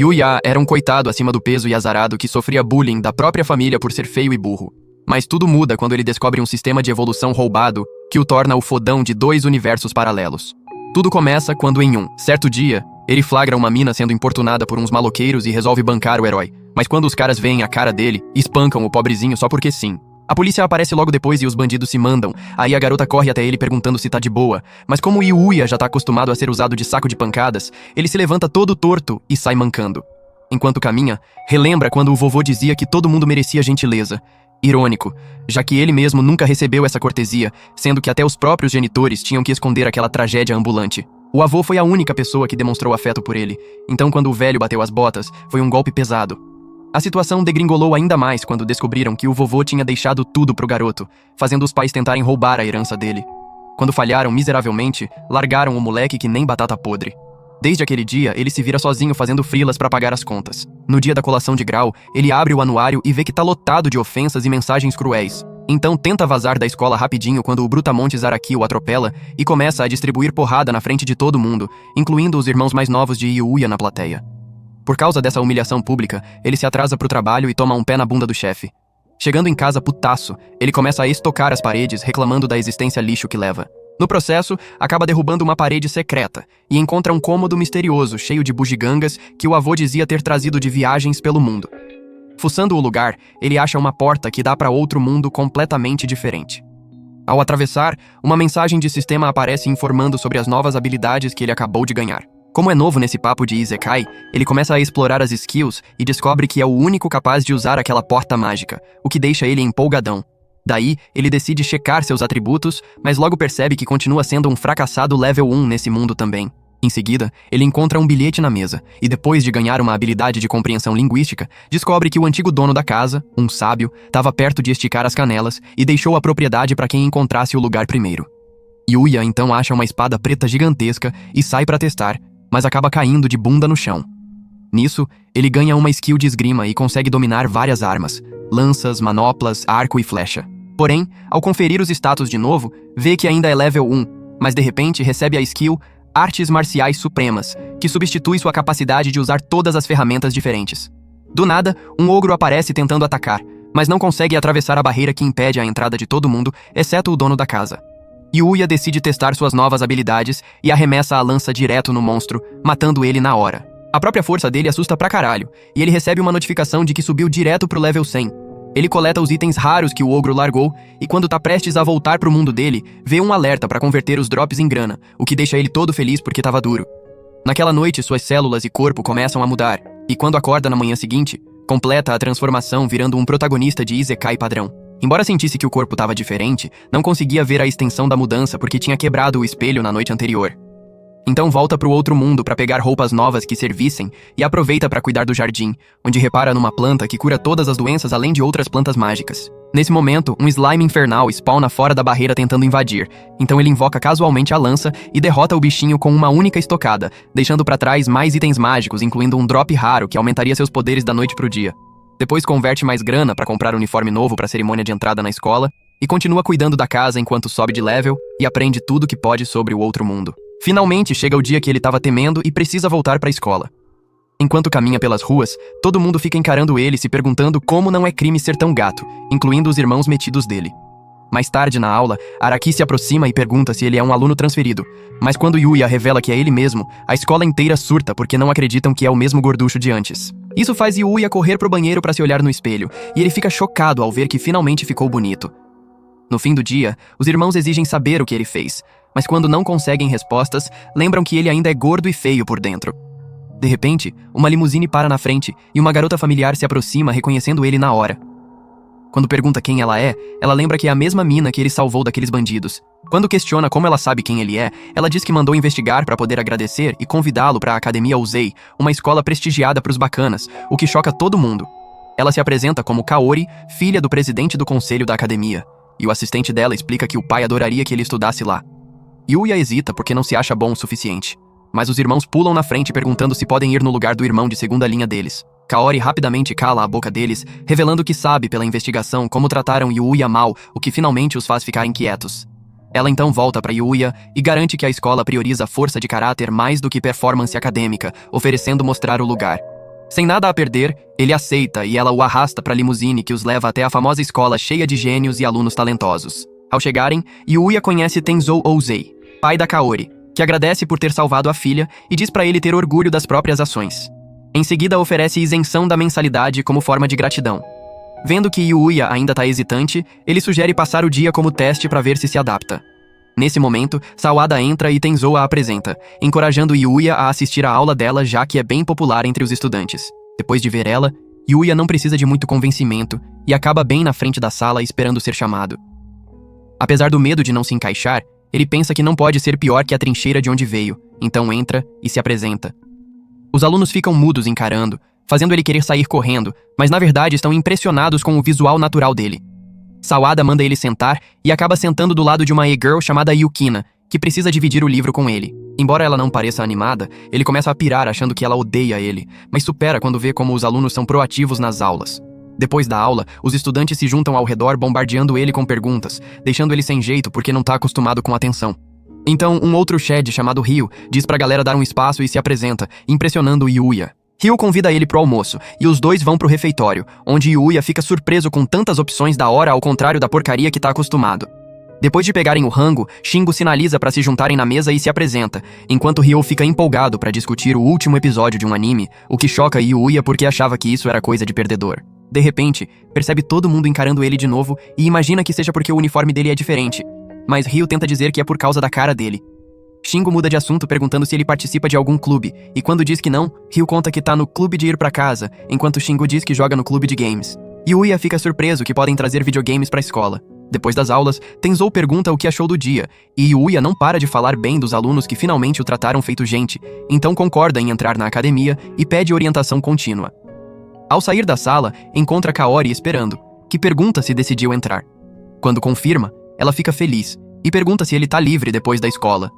Yuya era um coitado acima do peso e azarado que sofria bullying da própria família por ser feio e burro. Mas tudo muda quando ele descobre um sistema de evolução roubado que o torna o fodão de 2 universos paralelos. Tudo começa quando, em um certo dia, ele flagra uma mina sendo importunada por uns maloqueiros e resolve bancar o herói. Mas quando os caras veem a cara dele, espancam o pobrezinho só porque sim. A polícia aparece logo depois e os bandidos se mandam. Aí a garota corre até ele perguntando se tá de boa. Mas como o Yuya já tá acostumado a ser usado de saco de pancadas, ele se levanta todo torto e sai mancando. Enquanto caminha, relembra quando o vovô dizia que todo mundo merecia gentileza. Irônico, já que ele mesmo nunca recebeu essa cortesia, sendo que até os próprios genitores tinham que esconder aquela tragédia ambulante. O avô foi a única pessoa que demonstrou afeto por ele, então quando o velho bateu as botas, foi um golpe pesado. A situação degringolou ainda mais quando descobriram que o vovô tinha deixado tudo pro garoto, fazendo os pais tentarem roubar a herança dele. Quando falharam miseravelmente, largaram o moleque que nem batata podre. Desde aquele dia, ele se vira sozinho fazendo freelas para pagar as contas. No dia da colação de grau, ele abre o anuário e vê que tá lotado de ofensas e mensagens cruéis. Então tenta vazar da escola rapidinho quando o Brutamontes Araki o atropela e começa a distribuir porrada na frente de todo mundo, incluindo os irmãos mais novos de Yuya na plateia. Por causa dessa humilhação pública, ele se atrasa pro trabalho e toma um pé na bunda do chefe. Chegando em casa putaço, ele começa a estocar as paredes, reclamando da existência lixo que leva. No processo, acaba derrubando uma parede secreta e encontra um cômodo misterioso, cheio de bugigangas que o avô dizia ter trazido de viagens pelo mundo. Fuçando o lugar, ele acha uma porta que dá para outro mundo completamente diferente. Ao atravessar, uma mensagem de sistema aparece informando sobre as novas habilidades que ele acabou de ganhar. Como é novo nesse papo de Isekai, ele começa a explorar as skills e descobre que é o único capaz de usar aquela porta mágica, o que deixa ele empolgadão. Daí, ele decide checar seus atributos, mas logo percebe que continua sendo um fracassado level 1 nesse mundo também. Em seguida, ele encontra um bilhete na mesa, e depois de ganhar uma habilidade de compreensão linguística, descobre que o antigo dono da casa, um sábio, estava perto de esticar as canelas e deixou a propriedade para quem encontrasse o lugar primeiro. Yuya então acha uma espada preta gigantesca e sai para testar, mas acaba caindo de bunda no chão. Nisso, ele ganha uma skill de esgrima e consegue dominar várias armas, lanças, manoplas, arco e flecha. Porém, ao conferir os status de novo, vê que ainda é level 1, mas de repente recebe a skill Artes Marciais Supremas, que substitui sua capacidade de usar todas as ferramentas diferentes. Do nada, um ogro aparece tentando atacar, mas não consegue atravessar a barreira que impede a entrada de todo mundo, exceto o dono da casa. Yuya decide testar suas novas habilidades e arremessa a lança direto no monstro, matando ele na hora. A própria força dele assusta pra caralho, e ele recebe uma notificação de que subiu direto pro level 100. Ele coleta os itens raros que o ogro largou, e quando tá prestes a voltar pro mundo dele, vê um alerta pra converter os drops em grana, o que deixa ele todo feliz porque tava duro. Naquela noite, suas células e corpo começam a mudar, e quando acorda na manhã seguinte, completa a transformação virando um protagonista de Isekai padrão. Embora sentisse que o corpo tava diferente, não conseguia ver a extensão da mudança porque tinha quebrado o espelho na noite anterior. Então volta pro outro mundo pra pegar roupas novas que servissem e aproveita pra cuidar do jardim, onde repara numa planta que cura todas as doenças além de outras plantas mágicas. Nesse momento, um slime infernal spawna fora da barreira tentando invadir, então ele invoca casualmente a lança e derrota o bichinho com uma única estocada, deixando pra trás mais itens mágicos, incluindo um drop raro que aumentaria seus poderes da noite pro dia. Depois converte mais grana pra comprar um uniforme novo pra cerimônia de entrada na escola e continua cuidando da casa enquanto sobe de level e aprende tudo que pode sobre o outro mundo. Finalmente chega o dia que ele estava temendo e precisa voltar para a escola. Enquanto caminha pelas ruas, todo mundo fica encarando ele se perguntando como não é crime ser tão gato, incluindo os irmãos metidos dele. Mais tarde na aula, Araki se aproxima e pergunta se ele é um aluno transferido, mas quando Yuya revela que é ele mesmo, a escola inteira surta porque não acreditam que é o mesmo gorducho de antes. Isso faz Yuya correr pro banheiro para se olhar no espelho, e ele fica chocado ao ver que finalmente ficou bonito. No fim do dia, os irmãos exigem saber o que ele fez, mas quando não conseguem respostas, lembram que ele ainda é gordo e feio por dentro. De repente, uma limusine para na frente e uma garota familiar se aproxima reconhecendo ele na hora. Quando pergunta quem ela lembra que é a mesma mina que ele salvou daqueles bandidos. Quando questiona como ela sabe quem ele é, ela diz que mandou investigar para poder agradecer e convidá-lo para a Academia Uzei, uma escola prestigiada pros bacanas, o que choca todo mundo. Ela se apresenta como Kaori, filha do presidente do conselho da academia, e o assistente dela explica que o pai adoraria que ele estudasse lá. Yuya hesita porque não se acha bom o suficiente, mas os irmãos pulam na frente perguntando se podem ir no lugar do irmão de segunda linha deles. Kaori rapidamente cala a boca deles, revelando que sabe pela investigação como trataram Yuya mal, o que finalmente os faz ficar inquietos. Ela então volta para Yuya e garante que a escola prioriza força de caráter mais do que performance acadêmica, oferecendo mostrar o lugar. Sem nada a perder, ele aceita e ela o arrasta para a limusine que os leva até a famosa escola cheia de gênios e alunos talentosos. Ao chegarem, Yuya conhece Tenzou Ouzei, pai da Kaori, que agradece por ter salvado a filha e diz para ele ter orgulho das próprias ações. Em seguida, oferece isenção da mensalidade como forma de gratidão. Vendo que Yuya ainda está hesitante, ele sugere passar o dia como teste para ver se adapta. Nesse momento, Sawada entra e Tenzou a apresenta, encorajando Yuya a assistir à aula dela, já que é bem popular entre os estudantes. Depois de ver ela, Yuya não precisa de muito convencimento e acaba bem na frente da sala esperando ser chamado. Apesar do medo de não se encaixar, ele pensa que não pode ser pior que a trincheira de onde veio, então entra e se apresenta. Os alunos ficam mudos encarando, fazendo ele querer sair correndo, mas na verdade estão impressionados com o visual natural dele. Sawada manda ele sentar e acaba sentando do lado de uma e-girl chamada Yukina, que precisa dividir o livro com ele. Embora ela não pareça animada, ele começa a pirar achando que ela odeia ele, mas supera quando vê como os alunos são proativos nas aulas. Depois da aula, os estudantes se juntam ao redor bombardeando ele com perguntas, deixando ele sem jeito porque não tá acostumado com atenção. Então, um outro Shed chamado Ryu diz pra galera dar um espaço e se apresenta, impressionando Yuya. Ryu convida ele pro almoço, e os dois vão pro refeitório, onde Yuya fica surpreso com tantas opções da hora ao contrário da porcaria que tá acostumado. Depois de pegarem o rango, Shingo sinaliza pra se juntarem na mesa e se apresenta, enquanto Ryu fica empolgado pra discutir o último episódio de um anime, o que choca Yuya porque achava que isso era coisa de perdedor. De repente, percebe todo mundo encarando ele de novo e imagina que seja porque o uniforme dele é diferente, mas Ryu tenta dizer que é por causa da cara dele. Shingo muda de assunto perguntando se ele participa de algum clube, e quando diz que não, Ryu conta que tá no clube de ir pra casa, enquanto Shingo diz que joga no clube de games. Yuya fica surpreso que podem trazer videogames pra escola. Depois das aulas, Tenzou pergunta o que achou do dia, e Yuya não para de falar bem dos alunos que finalmente o trataram feito gente, então concorda em entrar na academia e pede orientação contínua. Ao sair da sala, encontra Kaori esperando, que pergunta se decidiu entrar. Quando confirma, ela fica feliz e pergunta se ele tá livre depois da escola.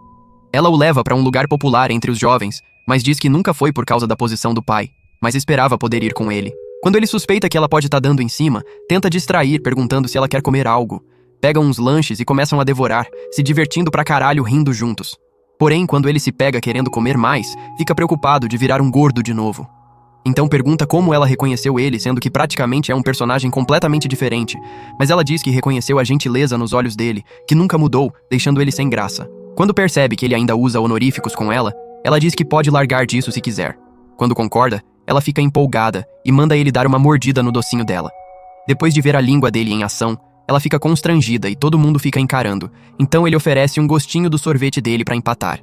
Ela o leva para um lugar popular entre os jovens, mas diz que nunca foi por causa da posição do pai, mas esperava poder ir com ele. Quando ele suspeita que ela pode estar dando em cima, tenta distrair perguntando se ela quer comer algo. Pegam uns lanches e começam a devorar, se divertindo pra caralho rindo juntos. Porém, quando ele se pega querendo comer mais, fica preocupado de virar um gordo de novo. Então pergunta como ela reconheceu ele, sendo que praticamente é um personagem completamente diferente, mas ela diz que reconheceu a gentileza nos olhos dele, que nunca mudou, deixando ele sem graça. Quando percebe que ele ainda usa honoríficos com ela diz que pode largar disso se quiser. Quando concorda, ela fica empolgada e manda ele dar uma mordida no docinho dela. Depois de ver a língua dele em ação, ela fica constrangida e todo mundo fica encarando, então ele oferece um gostinho do sorvete dele pra empatar.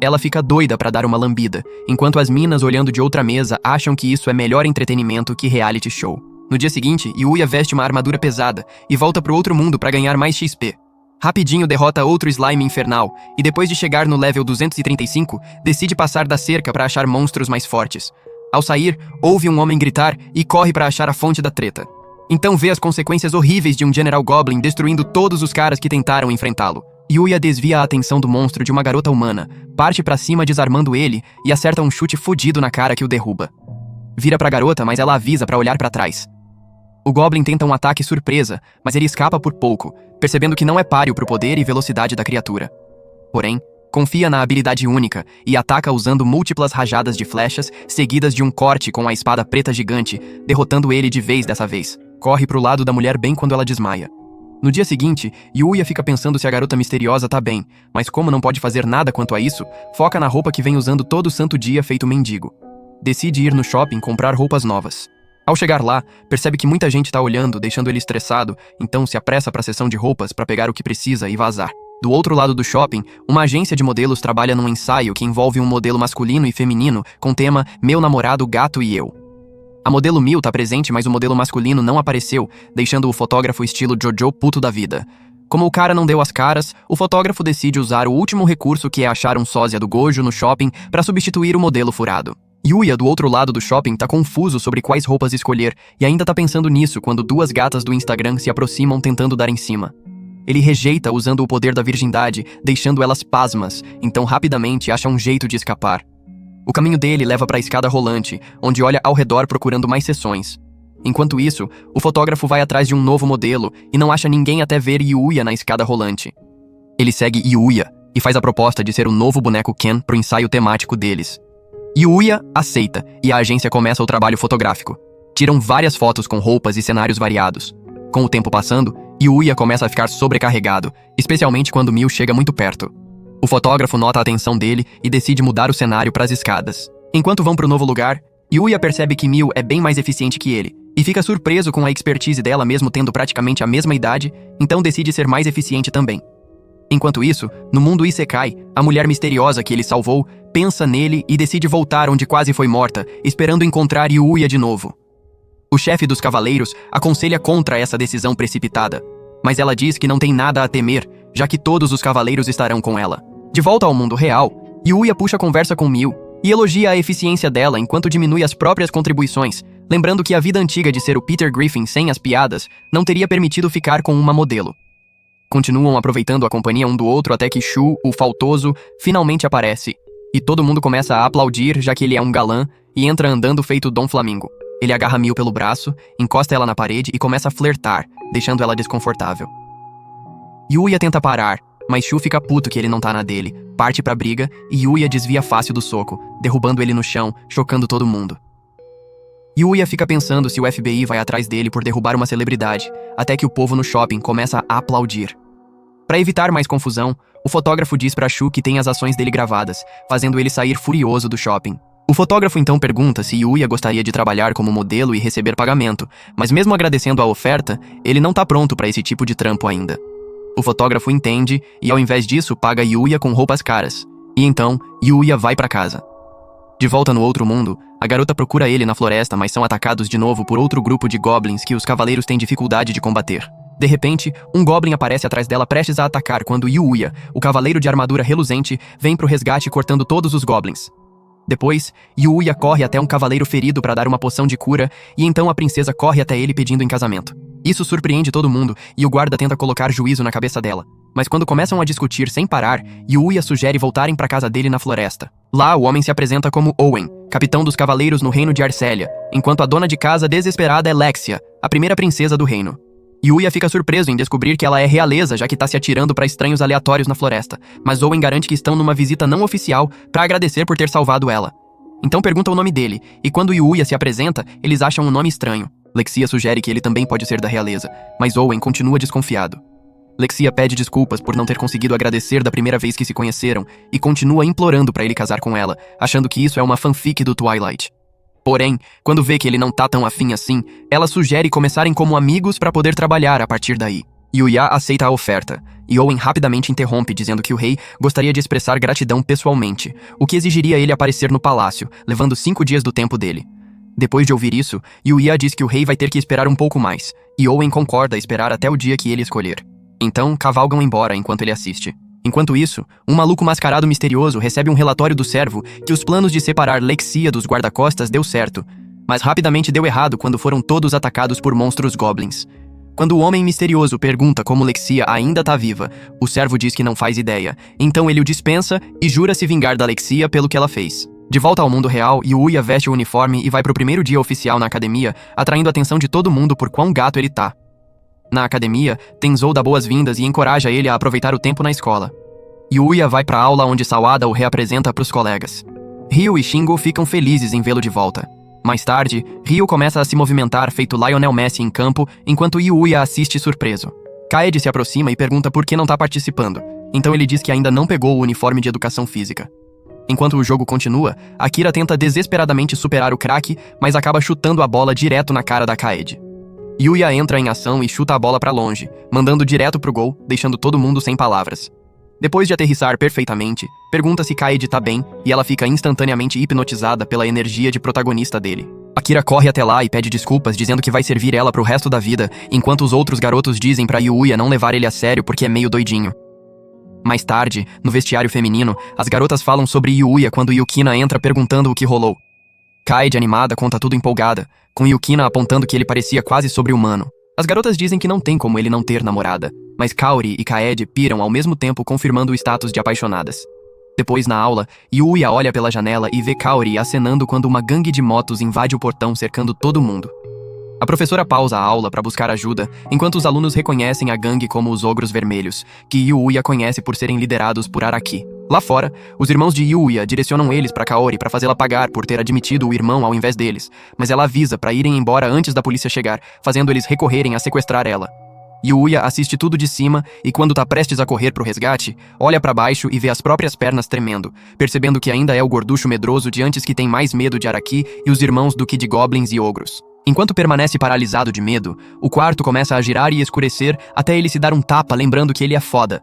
Ela fica doida pra dar uma lambida, enquanto as minas olhando de outra mesa acham que isso é melhor entretenimento que reality show. No dia seguinte, Yuya veste uma armadura pesada e volta pro outro mundo pra ganhar mais XP. Rapidinho derrota outro slime infernal, e depois de chegar no level 235, decide passar da cerca para achar monstros mais fortes. Ao sair, ouve um homem gritar e corre para achar a fonte da treta. Então vê as consequências horríveis de um General Goblin destruindo todos os caras que tentaram enfrentá-lo. Yuya desvia a atenção do monstro de uma garota humana, parte pra cima desarmando ele e acerta um chute fodido na cara que o derruba. Vira pra garota, mas ela avisa pra olhar pra trás. O Goblin tenta um ataque surpresa, mas ele escapa por pouco, percebendo que não é páreo pro poder e velocidade da criatura. Porém, confia na habilidade única e ataca usando múltiplas rajadas de flechas, seguidas de um corte com a espada preta gigante, derrotando ele de vez dessa vez. Corre pro lado da mulher bem quando ela desmaia. No dia seguinte, Yuya fica pensando se a garota misteriosa tá bem, mas como não pode fazer nada quanto a isso, foca na roupa que vem usando todo santo dia feito mendigo. Decide ir no shopping comprar roupas novas. Ao chegar lá, percebe que muita gente tá olhando, deixando ele estressado, então se apressa pra seção de roupas pra pegar o que precisa e vazar. Do outro lado do shopping, uma agência de modelos trabalha num ensaio que envolve um modelo masculino e feminino com o tema Meu Namorado, Gato e Eu. A modelo Mil tá presente, mas o modelo masculino não apareceu, deixando o fotógrafo estilo Jojo puto da vida. Como o cara não deu as caras, o fotógrafo decide usar o último recurso, que é achar um sósia do Gojo no shopping pra substituir o modelo furado. Yuya, do outro lado do shopping, tá confuso sobre quais roupas escolher e ainda tá pensando nisso quando duas gatas do Instagram se aproximam tentando dar em cima. Ele rejeita usando o poder da virgindade, deixando elas pasmas, então rapidamente acha um jeito de escapar. O caminho dele leva pra escada rolante, onde olha ao redor procurando mais sessões. Enquanto isso, o fotógrafo vai atrás de um novo modelo e não acha ninguém até ver Yuya na escada rolante. Ele segue Yuya e faz a proposta de ser o novo boneco Ken pro ensaio temático deles. Yuya aceita e a agência começa o trabalho fotográfico. Tiram várias fotos com roupas e cenários variados. Com o tempo passando, Yuya começa a ficar sobrecarregado, especialmente quando Miu chega muito perto. O fotógrafo nota a atenção dele e decide mudar o cenário para as escadas. Enquanto vão para o novo lugar, Yuya percebe que Miu é bem mais eficiente que ele, e fica surpreso com a expertise dela mesmo tendo praticamente a mesma idade, então decide ser mais eficiente também. Enquanto isso, no mundo Isekai, a mulher misteriosa que ele salvou pensa nele e decide voltar onde quase foi morta, esperando encontrar Yuya de novo. O chefe dos cavaleiros aconselha contra essa decisão precipitada, mas ela diz que não tem nada a temer, já que todos os cavaleiros estarão com ela. De volta ao mundo real, Yuya puxa a conversa com Miu e elogia a eficiência dela enquanto diminui as próprias contribuições, lembrando que a vida antiga de ser o Peter Griffin sem as piadas não teria permitido ficar com uma modelo. Continuam aproveitando a companhia um do outro até que Shu, o faltoso, finalmente aparece, e todo mundo começa a aplaudir já que ele é um galã e entra andando feito Dom Flamingo. Ele agarra Miu pelo braço, encosta ela na parede e começa a flertar, deixando ela desconfortável. Yuya tenta parar, mas Shu fica puto que ele não tá na dele, parte pra briga e Yuya desvia fácil do soco, derrubando ele no chão, chocando todo mundo. Yuya fica pensando se o FBI vai atrás dele por derrubar uma celebridade, até que o povo no shopping começa a aplaudir. Para evitar mais confusão, o fotógrafo diz pra Shu que tem as ações dele gravadas, fazendo ele sair furioso do shopping. O fotógrafo então pergunta se Yuya gostaria de trabalhar como modelo e receber pagamento, mas mesmo agradecendo a oferta, ele não tá pronto para esse tipo de trampo ainda. O fotógrafo entende e ao invés disso paga Yuya com roupas caras. E então, Yuya vai pra casa. De volta no outro mundo, a garota procura ele na floresta, mas são atacados de novo por outro grupo de goblins que os cavaleiros têm dificuldade de combater. De repente, um goblin aparece atrás dela prestes a atacar quando Yuya, o cavaleiro de armadura reluzente, vem pro resgate cortando todos os goblins. Depois, Yuya corre até um cavaleiro ferido para dar uma poção de cura e então a princesa corre até ele pedindo em casamento. Isso surpreende todo mundo e o guarda tenta colocar juízo na cabeça dela. Mas quando começam a discutir sem parar, Yuya sugere voltarem para casa dele na floresta. Lá, o homem se apresenta como Owen, capitão dos cavaleiros no reino de Arcélia, enquanto a dona de casa desesperada é Lexia, a primeira princesa do reino. Yuya fica surpreso em descobrir que ela é realeza, já que tá se atirando para estranhos aleatórios na floresta, mas Owen garante que estão numa visita não oficial para agradecer por ter salvado ela. Então pergunta o nome dele, e quando Yuya se apresenta, eles acham um nome estranho. Lexia sugere que ele também pode ser da realeza, mas Owen continua desconfiado. Lexia pede desculpas por não ter conseguido agradecer da primeira vez que se conheceram e continua implorando para ele casar com ela, achando que isso é uma fanfic do Twilight. Porém, quando vê que ele não tá tão afim assim, ela sugere começarem como amigos para poder trabalhar a partir daí. Yuya aceita a oferta, e Owen rapidamente interrompe dizendo que o rei gostaria de expressar gratidão pessoalmente, o que exigiria ele aparecer no palácio, levando 5 dias do tempo dele. Depois de ouvir isso, Yuya diz que o rei vai ter que esperar um pouco mais, e Owen concorda a esperar até o dia que ele escolher. Então, cavalgam embora enquanto ele assiste. Enquanto isso, um maluco mascarado misterioso recebe um relatório do servo que os planos de separar Lexia dos guarda-costas deu certo, mas rapidamente deu errado quando foram todos atacados por monstros goblins. Quando o homem misterioso pergunta como Lexia ainda tá viva, o servo diz que não faz ideia, então ele o dispensa e jura se vingar da Lexia pelo que ela fez. De volta ao mundo real, Yuya veste o uniforme e vai pro primeiro dia oficial na academia, atraindo a atenção de todo mundo por quão gato ele tá. Na academia, Tenzou dá boas-vindas e encoraja ele a aproveitar o tempo na escola. Yuya vai pra aula onde Sawada o reapresenta pros colegas. Ryu e Shingo ficam felizes em vê-lo de volta. Mais tarde, Ryu começa a se movimentar feito Lionel Messi em campo, enquanto Yuya assiste surpreso. Kaede se aproxima e pergunta por que não tá participando, então ele diz que ainda não pegou o uniforme de educação física. Enquanto o jogo continua, Akira tenta desesperadamente superar o craque, mas acaba chutando a bola direto na cara da Kaede. Yuya entra em ação e chuta a bola pra longe, mandando direto pro gol, deixando todo mundo sem palavras. Depois de aterrissar perfeitamente, pergunta se Kaede tá bem e ela fica instantaneamente hipnotizada pela energia de protagonista dele. Akira corre até lá e pede desculpas, dizendo que vai servir ela pro resto da vida, enquanto os outros garotos dizem pra Yuya não levar ele a sério porque é meio doidinho. Mais tarde, no vestiário feminino, as garotas falam sobre Yuya quando Yukina entra perguntando o que rolou. Kaede, animada, conta tudo empolgada, com Yukina apontando que ele parecia quase sobre-humano. As garotas dizem que não tem como ele não ter namorada, mas Kaori e Kaede piram ao mesmo tempo confirmando o status de apaixonadas. Depois, na aula, Yuya olha pela janela e vê Kaori acenando quando uma gangue de motos invade o portão cercando todo mundo. A professora pausa a aula para buscar ajuda, enquanto os alunos reconhecem a gangue como os Ogros Vermelhos, que Yuya conhece por serem liderados por Araki. Lá fora, os irmãos de Yuya direcionam eles para Kaori para fazê-la pagar por ter admitido o irmão ao invés deles, mas ela avisa para irem embora antes da polícia chegar, fazendo eles recorrerem a sequestrar ela. Yuya assiste tudo de cima e quando tá prestes a correr pro resgate, olha para baixo e vê as próprias pernas tremendo, percebendo que ainda é o gorducho medroso de antes que tem mais medo de Araki e os irmãos do que de goblins e ogros. Enquanto permanece paralisado de medo, o quarto começa a girar e escurecer até ele se dar um tapa lembrando que ele é foda.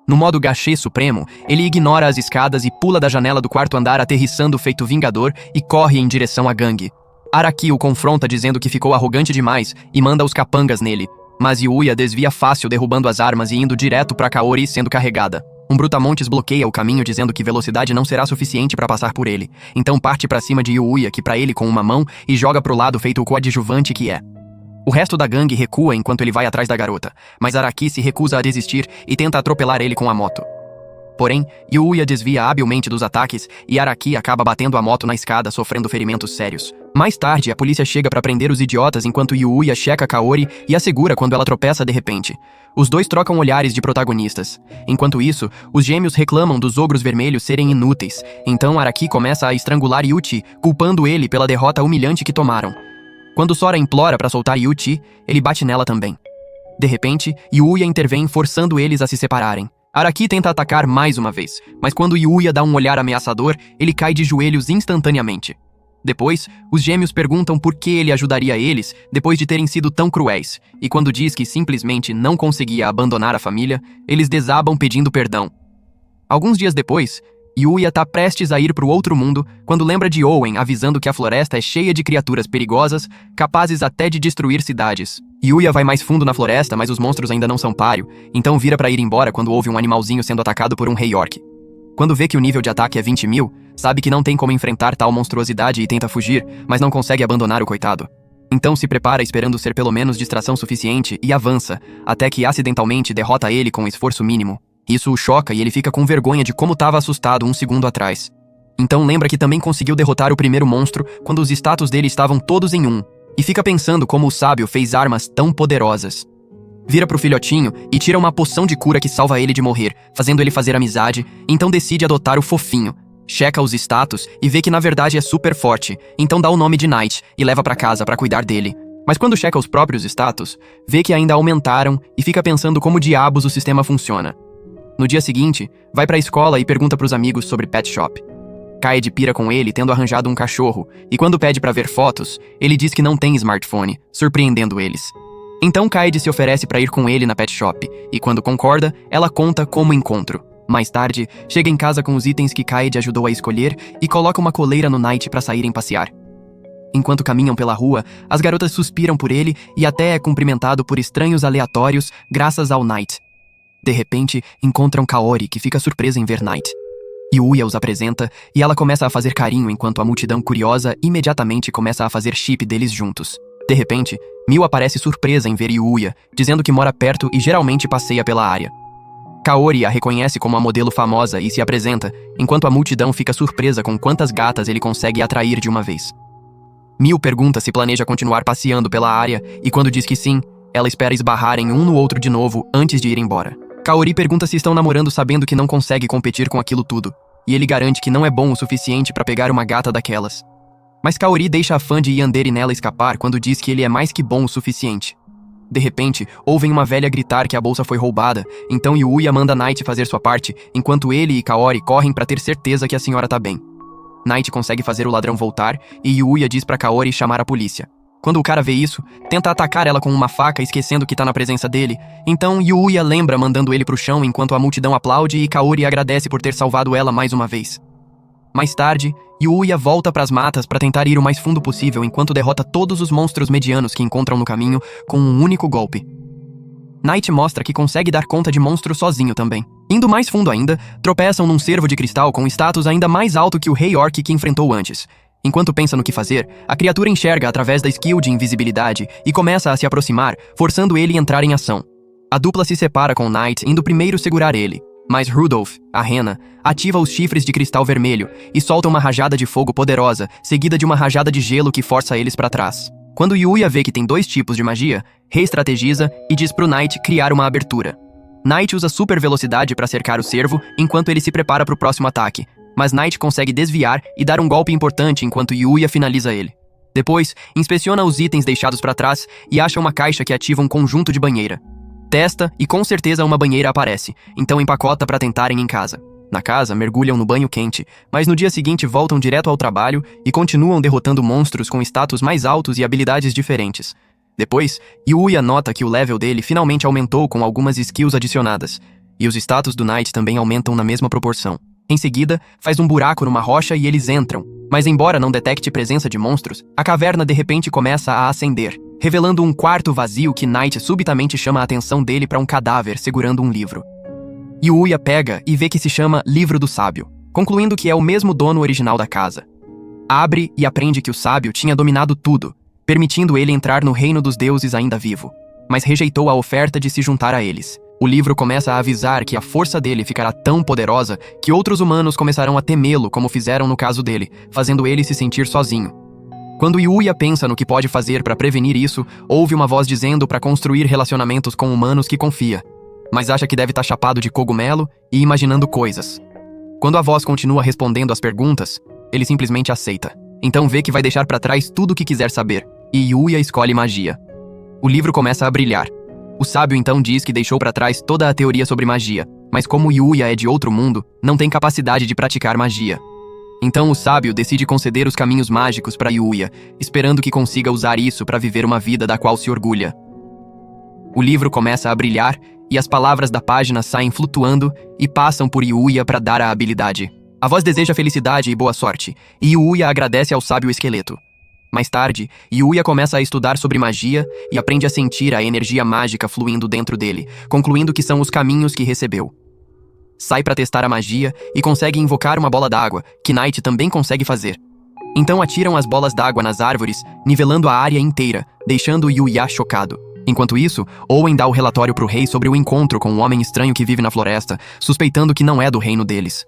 No modo gachê supremo, ele ignora as escadas e pula da janela do quarto andar aterrissando feito vingador e corre em direção à gangue. Araki o confronta dizendo que ficou arrogante demais e manda os capangas nele, mas Yuya desvia fácil derrubando as armas e indo direto para Kaori sendo carregada. Um brutamontes bloqueia o caminho dizendo que velocidade não será suficiente para passar por ele, então parte para cima de Yuya que para ele com uma mão e joga pro lado feito o coadjuvante que é. O resto da gangue recua enquanto ele vai atrás da garota, mas Araki se recusa a desistir e tenta atropelar ele com a moto. Porém, Yuya desvia habilmente dos ataques e Araki acaba batendo a moto na escada, sofrendo ferimentos sérios. Mais tarde, a polícia chega para prender os idiotas enquanto Yuya checa Kaori e a segura quando ela tropeça de repente. Os dois trocam olhares de protagonistas. Enquanto isso, os gêmeos reclamam dos ogros vermelhos serem inúteis, então Araki começa a estrangular Yuchi, culpando ele pela derrota humilhante que tomaram. Quando Sora implora para soltar Yuchi, ele bate nela também. De repente, Yuya intervém forçando eles a se separarem. Araki tenta atacar mais uma vez, mas quando Yuya dá um olhar ameaçador, ele cai de joelhos instantaneamente. Depois, os gêmeos perguntam por que ele ajudaria eles depois de terem sido tão cruéis, e quando diz que simplesmente não conseguia abandonar a família, eles desabam pedindo perdão. Alguns dias depois, Yuya tá prestes a ir pro outro mundo quando lembra de Owen avisando que a floresta é cheia de criaturas perigosas, capazes até de destruir cidades. Yuya vai mais fundo na floresta, mas os monstros ainda não são páreo, então vira pra ir embora quando ouve um animalzinho sendo atacado por um rei orc. Quando vê que o nível de ataque é 20.000, sabe que não tem como enfrentar tal monstruosidade e tenta fugir, mas não consegue abandonar o coitado. Então se prepara esperando ser pelo menos distração suficiente e avança, até que acidentalmente derrota ele com esforço mínimo. Isso o choca e ele fica com vergonha de como estava assustado um segundo atrás. Então lembra que também conseguiu derrotar o primeiro monstro quando os status dele estavam todos em 1, e fica pensando como o sábio fez armas tão poderosas. Vira pro filhotinho e tira uma poção de cura que salva ele de morrer, fazendo ele fazer amizade, então decide adotar o fofinho. Checa os status e vê que na verdade é super forte, então dá o nome de Knight e leva pra casa pra cuidar dele. Mas quando checa os próprios status, vê que ainda aumentaram e fica pensando como diabos o sistema funciona. No dia seguinte, vai pra escola e pergunta pros amigos sobre Pet Shop. Cai de pira com ele tendo arranjado um cachorro, e quando pede pra ver fotos, ele diz que não tem smartphone, surpreendendo eles. Então Kaede se oferece pra ir com ele na Pet Shop, e quando concorda, ela conta como encontro. Mais tarde, chega em casa com os itens que Kaede ajudou a escolher e coloca uma coleira no Knight pra saírem passear. Enquanto caminham pela rua, as garotas suspiram por ele e até é cumprimentado por estranhos aleatórios graças ao Knight. De repente, encontram Kaori, que fica surpresa em ver Knight. Yuya os apresenta e ela começa a fazer carinho enquanto a multidão curiosa imediatamente começa a fazer chip deles juntos. De repente, Miu aparece surpresa em ver Yuya, dizendo que mora perto e geralmente passeia pela área. Kaori a reconhece como a modelo famosa e se apresenta, enquanto a multidão fica surpresa com quantas gatas ele consegue atrair de uma vez. Miu pergunta se planeja continuar passeando pela área e quando diz que sim, ela espera esbarrarem um no outro de novo antes de ir embora. Kaori pergunta se estão namorando sabendo que não consegue competir com aquilo tudo, e ele garante que não é bom o suficiente para pegar uma gata daquelas. Mas Kaori deixa a fã de Yandere nela escapar quando diz que ele é mais que bom o suficiente. De repente, ouvem uma velha gritar que a bolsa foi roubada, então Yuya manda Knight fazer sua parte, enquanto ele e Kaori correm para ter certeza que a senhora tá bem. Knight consegue fazer o ladrão voltar, e Yuya diz pra Kaori chamar a polícia. Quando o cara vê isso, tenta atacar ela com uma faca esquecendo que tá na presença dele, então Yuya lembra mandando ele pro chão enquanto a multidão aplaude e Kaori agradece por ter salvado ela mais uma vez. Mais tarde, Yuya volta pras matas para tentar ir o mais fundo possível enquanto derrota todos os monstros medianos que encontram no caminho com um único golpe. Knight mostra que consegue dar conta de monstros sozinho também. Indo mais fundo ainda, tropeçam num cervo de cristal com status ainda mais alto que o rei orc que enfrentou antes. Enquanto pensa no que fazer, a criatura enxerga através da skill de invisibilidade e começa a se aproximar, forçando ele a entrar em ação. A dupla se separa com Knight indo primeiro segurar ele, mas Rudolph, a rena, ativa os chifres de cristal vermelho e solta uma rajada de fogo poderosa, seguida de uma rajada de gelo que força eles para trás. Quando Yuya vê que tem 2 tipos de magia, reestrategiza e diz pro Knight criar uma abertura. Knight usa super velocidade para cercar o cervo enquanto ele se prepara para o próximo ataque, mas Knight consegue desviar e dar um golpe importante enquanto Yuya finaliza ele. Depois, inspeciona os itens deixados para trás e acha uma caixa que ativa um conjunto de banheira. Testa e com certeza uma banheira aparece, então empacota para tentarem em casa. Na casa, mergulham no banho quente, mas no dia seguinte voltam direto ao trabalho e continuam derrotando monstros com status mais altos e habilidades diferentes. Depois, Yuya nota que o level dele finalmente aumentou com algumas skills adicionadas, e os status do Knight também aumentam na mesma proporção. Em seguida, faz um buraco numa rocha e eles entram, mas embora não detecte presença de monstros, a caverna de repente começa a acender, revelando um quarto vazio que Knight subitamente chama a atenção dele para um cadáver segurando um livro. Yuya pega e vê que se chama Livro do Sábio, concluindo que é o mesmo dono original da casa. Abre e aprende que o sábio tinha dominado tudo, permitindo ele entrar no reino dos deuses ainda vivo, mas rejeitou a oferta de se juntar a eles. O livro começa a avisar que a força dele ficará tão poderosa que outros humanos começarão a temê-lo como fizeram no caso dele, fazendo ele se sentir sozinho. Quando Yuya pensa no que pode fazer para prevenir isso, ouve uma voz dizendo para construir relacionamentos com humanos que confia, mas acha que deve estar chapado de cogumelo e imaginando coisas. Quando a voz continua respondendo às perguntas, ele simplesmente aceita. Então vê que vai deixar para trás tudo o que quiser saber, e Yuya escolhe magia. O livro começa a brilhar. O sábio então diz que deixou para trás toda a teoria sobre magia, mas como Yuya é de outro mundo, não tem capacidade de praticar magia. Então o sábio decide conceder os caminhos mágicos para Yuya, esperando que consiga usar isso para viver uma vida da qual se orgulha. O livro começa a brilhar e as palavras da página saem flutuando e passam por Yuya para dar a habilidade. A voz deseja felicidade e boa sorte, e Yuya agradece ao sábio esqueleto. Mais tarde, Yuya começa a estudar sobre magia e aprende a sentir a energia mágica fluindo dentro dele, concluindo que são os caminhos que recebeu. Sai para testar a magia e consegue invocar uma bola d'água, que Knight também consegue fazer. Então atiram as bolas d'água nas árvores, nivelando a área inteira, deixando Yuya chocado. Enquanto isso, Owen dá o relatório pro rei sobre o encontro com um homem estranho que vive na floresta, suspeitando que não é do reino deles.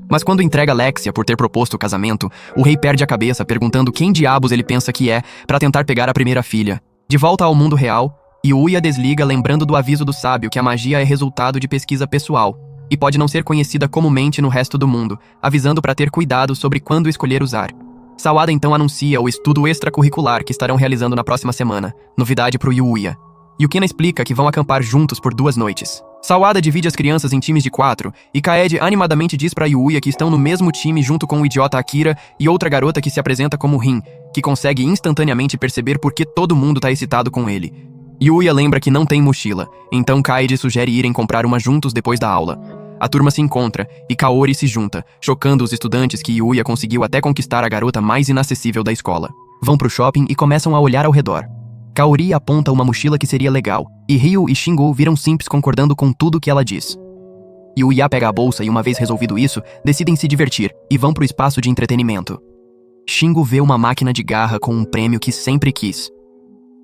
Mas quando entrega Lexia por ter proposto o casamento, o rei perde a cabeça perguntando quem diabos ele pensa que é para tentar pegar a primeira filha. De volta ao mundo real, Yuya desliga lembrando do aviso do sábio que a magia é resultado de pesquisa pessoal e pode não ser conhecida comumente no resto do mundo, avisando para ter cuidado sobre quando escolher usar. Sawada então anuncia o estudo extracurricular que estarão realizando na próxima semana, novidade pro Yuya. Yukina explica que vão acampar juntos por 2 noites. Sawada divide as crianças em times de 4, e Kaede animadamente diz pra Yuya que estão no mesmo time junto com o idiota Akira e outra garota que se apresenta como Rin, que consegue instantaneamente perceber por que todo mundo tá excitado com ele. Yuya lembra que não tem mochila, então Kaede sugere irem comprar uma juntos depois da aula. A turma se encontra, e Kaori se junta, chocando os estudantes que Yuya conseguiu até conquistar a garota mais inacessível da escola. Vão pro shopping e começam a olhar ao redor. Kaori aponta uma mochila que seria legal, e Ryu e Shingo viram simples concordando com tudo que ela diz. Yuya pega a bolsa e uma vez resolvido isso, decidem se divertir e vão pro espaço de entretenimento. Shingo vê uma máquina de garra com um prêmio que sempre quis.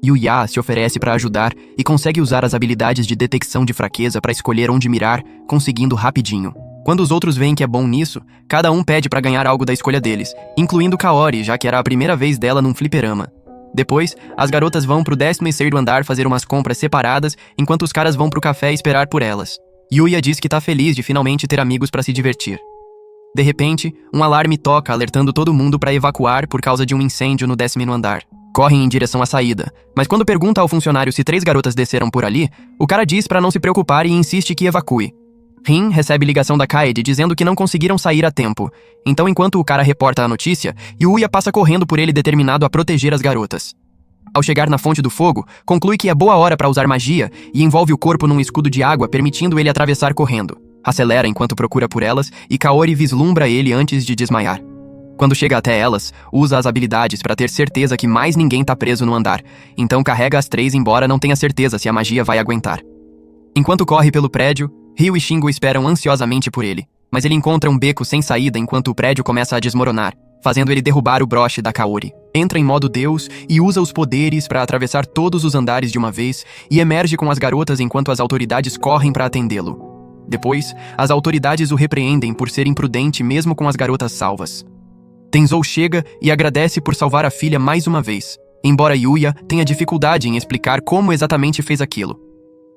Yuya se oferece para ajudar e consegue usar as habilidades de detecção de fraqueza para escolher onde mirar, conseguindo rapidinho. Quando os outros veem que é bom nisso, cada um pede para ganhar algo da escolha deles, incluindo Kaori, já que era a primeira vez dela num fliperama. Depois, as garotas vão pro 16º andar fazer umas compras separadas, enquanto os caras vão pro café esperar por elas. Yuya diz que tá feliz de finalmente ter amigos para se divertir. De repente, um alarme toca alertando todo mundo para evacuar por causa de um incêndio no 10º andar. Correm em direção à saída, mas quando pergunta ao funcionário se 3 garotas desceram por ali, o cara diz para não se preocupar e insiste que evacue. Rin recebe ligação da Kaede dizendo que não conseguiram sair a tempo, então enquanto o cara reporta a notícia, Yuya passa correndo por ele determinado a proteger as garotas. Ao chegar na fonte do fogo, conclui que é boa hora para usar magia e envolve o corpo num escudo de água permitindo ele atravessar correndo. Acelera enquanto procura por elas e Kaori vislumbra ele antes de desmaiar. Quando chega até elas, usa as habilidades para ter certeza que mais ninguém tá preso no andar, então carrega as 3 embora não tenha certeza se a magia vai aguentar. Enquanto corre pelo prédio, Ryu e Shingo esperam ansiosamente por ele, mas ele encontra um beco sem saída enquanto o prédio começa a desmoronar, fazendo ele derrubar o broche da Kaori. Entra em modo Deus e usa os poderes para atravessar todos os andares de uma vez e emerge com as garotas enquanto as autoridades correm para atendê-lo. Depois, as autoridades o repreendem por ser imprudente mesmo com as garotas salvas. Tenzou chega e agradece por salvar a filha mais uma vez, embora Yuya tenha dificuldade em explicar como exatamente fez aquilo.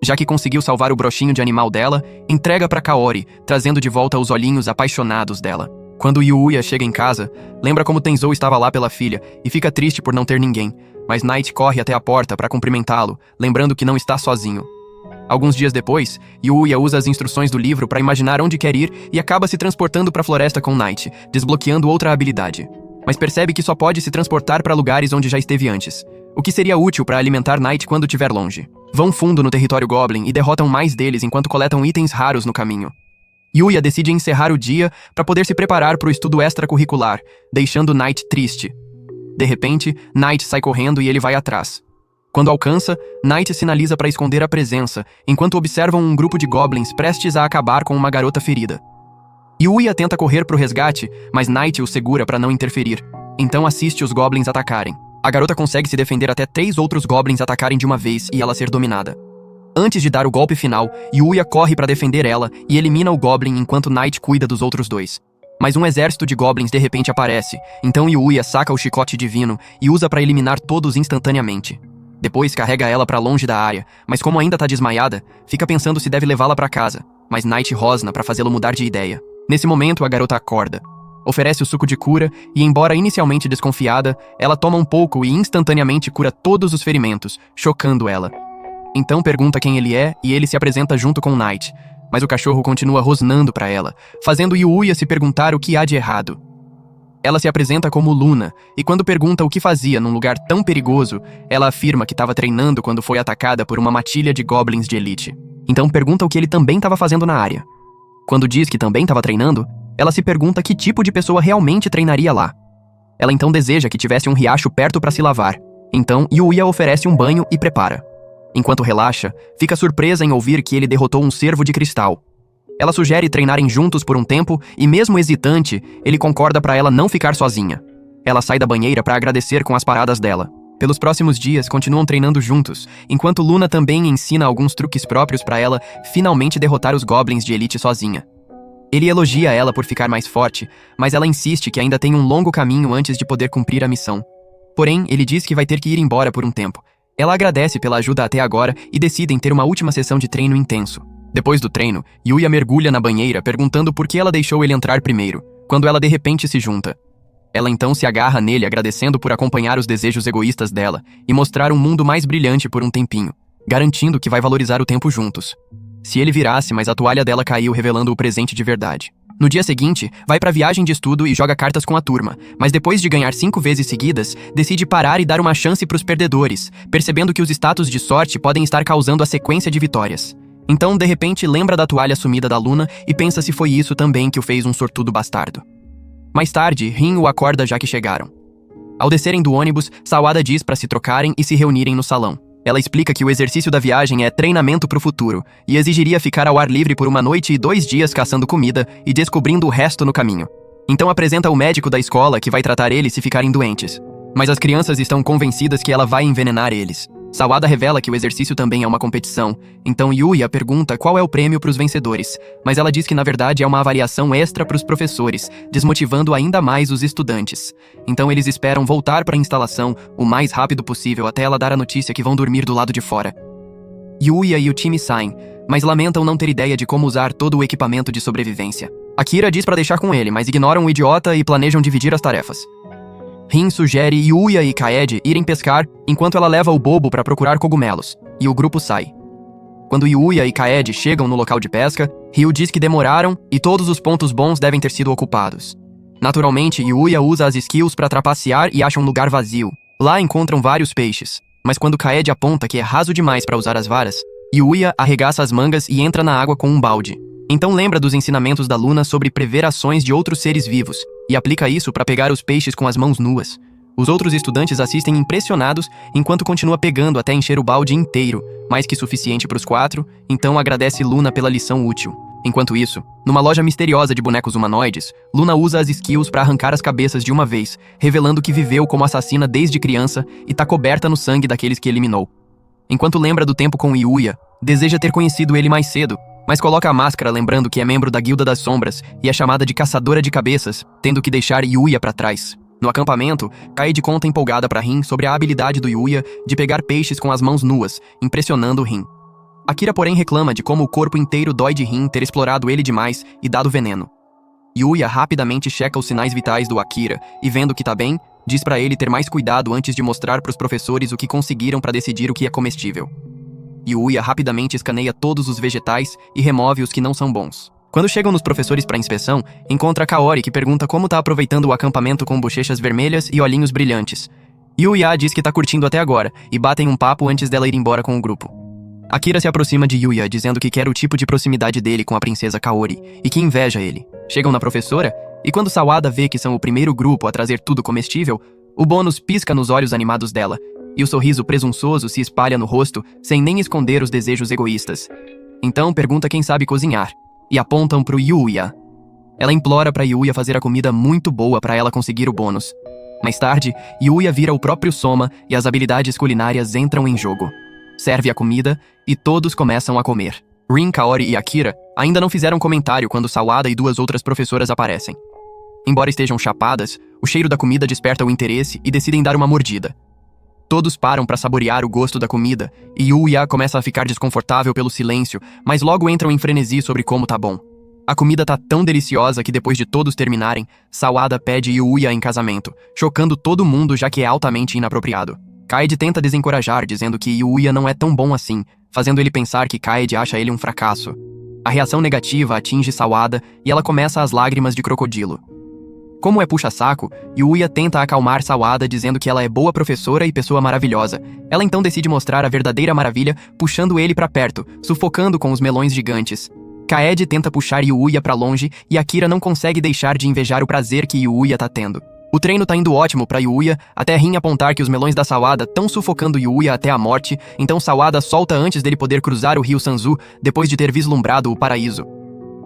Já que conseguiu salvar o brochinho de animal dela, entrega pra Kaori, trazendo de volta os olhinhos apaixonados dela. Quando Yuya chega em casa, lembra como Tenzou estava lá pela filha e fica triste por não ter ninguém, mas Night corre até a porta para cumprimentá-lo, lembrando que não está sozinho. Alguns dias depois, Yuya usa as instruções do livro para imaginar onde quer ir e acaba se transportando para a floresta com Night, desbloqueando outra habilidade. Mas percebe que só pode se transportar para lugares onde já esteve antes, o que seria útil para alimentar Night quando estiver longe. Vão fundo no território Goblin e derrotam mais deles enquanto coletam itens raros no caminho. Yuya decide encerrar o dia para poder se preparar para o estudo extracurricular, deixando Night triste. De repente, Night sai correndo e ele vai atrás. Quando alcança, Night sinaliza para esconder a presença, enquanto observam um grupo de goblins prestes a acabar com uma garota ferida. Yuya tenta correr para o resgate, mas Night o segura para não interferir. Então assiste os goblins atacarem. A garota consegue se defender até 3 outros goblins atacarem de uma vez e ela ser dominada. Antes de dar o golpe final, Yuya corre para defender ela e elimina o goblin enquanto Night cuida dos outros 2. Mas um exército de goblins de repente aparece, então Yuya saca o chicote divino e usa para eliminar todos instantaneamente. Depois carrega ela para longe da área, mas como ainda tá desmaiada, fica pensando se deve levá-la para casa, mas Night rosna para fazê-lo mudar de ideia. Nesse momento, a garota acorda. Oferece o suco de cura e, embora inicialmente desconfiada, ela toma um pouco e instantaneamente cura todos os ferimentos, chocando ela. Então pergunta quem ele é e ele se apresenta junto com Night, mas o cachorro continua rosnando para ela, fazendo Yuya se perguntar o que há de errado. Ela se apresenta como Luna, e quando pergunta o que fazia num lugar tão perigoso, ela afirma que estava treinando quando foi atacada por uma matilha de goblins de elite. Então pergunta o que ele também estava fazendo na área. Quando diz que também estava treinando, ela se pergunta que tipo de pessoa realmente treinaria lá. Ela então deseja que tivesse um riacho perto para se lavar. Então Yuya oferece um banho e prepara. Enquanto relaxa, fica surpresa em ouvir que ele derrotou um cervo de cristal. Ela sugere treinarem juntos por um tempo e, mesmo hesitante, ele concorda para ela não ficar sozinha. Ela sai da banheira para agradecer com as paradas dela. Pelos próximos dias, continuam treinando juntos, enquanto Luna também ensina alguns truques próprios para ela finalmente derrotar os goblins de elite sozinha. Ele elogia ela por ficar mais forte, mas ela insiste que ainda tem um longo caminho antes de poder cumprir a missão. Porém, ele diz que vai ter que ir embora por um tempo. Ela agradece pela ajuda até agora e decidem ter uma última sessão de treino intenso. Depois do treino, Yuya mergulha na banheira perguntando por que ela deixou ele entrar primeiro, quando ela de repente se junta. Ela então se agarra nele agradecendo por acompanhar os desejos egoístas dela e mostrar um mundo mais brilhante por um tempinho, garantindo que vai valorizar o tempo juntos. Se ele virasse, mas a toalha dela caiu revelando o presente de verdade. No dia seguinte, vai pra viagem de estudo e joga cartas com a turma, mas depois de ganhar 5 vezes seguidas, decide parar e dar uma chance pros perdedores, percebendo que os status de sorte podem estar causando a sequência de vitórias. Então, de repente, lembra da toalha sumida da Luna e pensa se foi isso também que o fez um sortudo bastardo. Mais tarde, Rin o acorda já que chegaram. Ao descerem do ônibus, Sawada diz para se trocarem e se reunirem no salão. Ela explica que o exercício da viagem é treinamento pro futuro e exigiria ficar ao ar livre por uma noite e 2 dias caçando comida e descobrindo o resto no caminho. Então apresenta o médico da escola que vai tratar eles se ficarem doentes. Mas as crianças estão convencidas que ela vai envenenar eles. Sawada revela que o exercício também é uma competição, então Yuya pergunta qual é o prêmio para os vencedores, mas ela diz que na verdade é uma avaliação extra para os professores, desmotivando ainda mais os estudantes. Então eles esperam voltar para a instalação o mais rápido possível até ela dar a notícia que vão dormir do lado de fora. Yuya e o time saem, mas lamentam não ter ideia de como usar todo o equipamento de sobrevivência. Akira diz para deixar com ele, mas ignoram o idiota e planejam dividir as tarefas. Rin sugere Yuya e Kaede irem pescar enquanto ela leva o Bobo para procurar cogumelos, e o grupo sai. Quando Yuya e Kaede chegam no local de pesca, Ryu diz que demoraram e todos os pontos bons devem ter sido ocupados. Naturalmente, Yuya usa as skills para trapacear e acha um lugar vazio. Lá encontram vários peixes, mas quando Kaede aponta que é raso demais para usar as varas, Yuya arregaça as mangas e entra na água com um balde. Então lembra dos ensinamentos da Luna sobre prever ações de outros seres vivos, e aplica isso para pegar os peixes com as mãos nuas. Os outros estudantes assistem impressionados enquanto continua pegando até encher o balde inteiro, mais que suficiente para os 4, então agradece Luna pela lição útil. Enquanto isso, numa loja misteriosa de bonecos humanoides, Luna usa as skills para arrancar as cabeças de uma vez, revelando que viveu como assassina desde criança e tá coberta no sangue daqueles que eliminou. Enquanto lembra do tempo com Yuya, deseja ter conhecido ele mais cedo, mas coloca a máscara lembrando que é membro da Guilda das Sombras e é chamada de Caçadora de Cabeças, tendo que deixar Yuya para trás. No acampamento, Kaede conta empolgada para Rin sobre a habilidade do Yuya de pegar peixes com as mãos nuas, impressionando Rin. Akira, porém, reclama de como o corpo inteiro dói de Rin ter explorado ele demais e dado veneno. Yuya rapidamente checa os sinais vitais do Akira e, vendo que tá bem, diz pra ele ter mais cuidado antes de mostrar pros professores o que conseguiram pra decidir o que é comestível. Yuya rapidamente escaneia todos os vegetais e remove os que não são bons. Quando chegam nos professores pra inspeção, encontra Kaori, que pergunta como tá aproveitando o acampamento com bochechas vermelhas e olhinhos brilhantes. Yuya diz que tá curtindo até agora e batem um papo antes dela ir embora com o grupo. Akira se aproxima de Yuya, dizendo que quer o tipo de proximidade dele com a princesa Kaori e que inveja ele. Chegam na professora, e quando Sawada vê que são o primeiro grupo a trazer tudo comestível, o bônus pisca nos olhos animados dela, e o sorriso presunçoso se espalha no rosto, sem nem esconder os desejos egoístas. Então pergunta quem sabe cozinhar, e apontam pro Yuya. Ela implora pra Yuya fazer a comida muito boa pra ela conseguir o bônus. Mais tarde, Yuya vira o próprio Soma e as habilidades culinárias entram em jogo. Serve a comida e todos começam a comer. Rin, Kaori e Akira ainda não fizeram comentário quando Sawada e duas outras professoras aparecem. Embora estejam chapadas, o cheiro da comida desperta o interesse e decidem dar uma mordida. Todos param para saborear o gosto da comida e Yuya começa a ficar desconfortável pelo silêncio, mas logo entram em frenesi sobre como tá bom. A comida tá tão deliciosa que depois de todos terminarem, Sawada pede Yuya em casamento, chocando todo mundo já que é altamente inapropriado. Kaede tenta desencorajar, dizendo que Yuya não é tão bom assim, fazendo ele pensar que Kaede acha ele um fracasso. A reação negativa atinge Sawada e ela começa as lágrimas de crocodilo. Como é puxa-saco, Yuya tenta acalmar Sawada, dizendo que ela é boa professora e pessoa maravilhosa. Ela então decide mostrar a verdadeira maravilha, puxando ele pra perto, sufocando com os melões gigantes. Kaede tenta puxar Yuya pra longe e Akira não consegue deixar de invejar o prazer que Yuya tá tendo. O treino tá indo ótimo pra Yuya, até Rin apontar que os melões da Sawada tão sufocando Yuya até a morte, então Sawada solta antes dele poder cruzar o rio Sanzu, depois de ter vislumbrado o paraíso.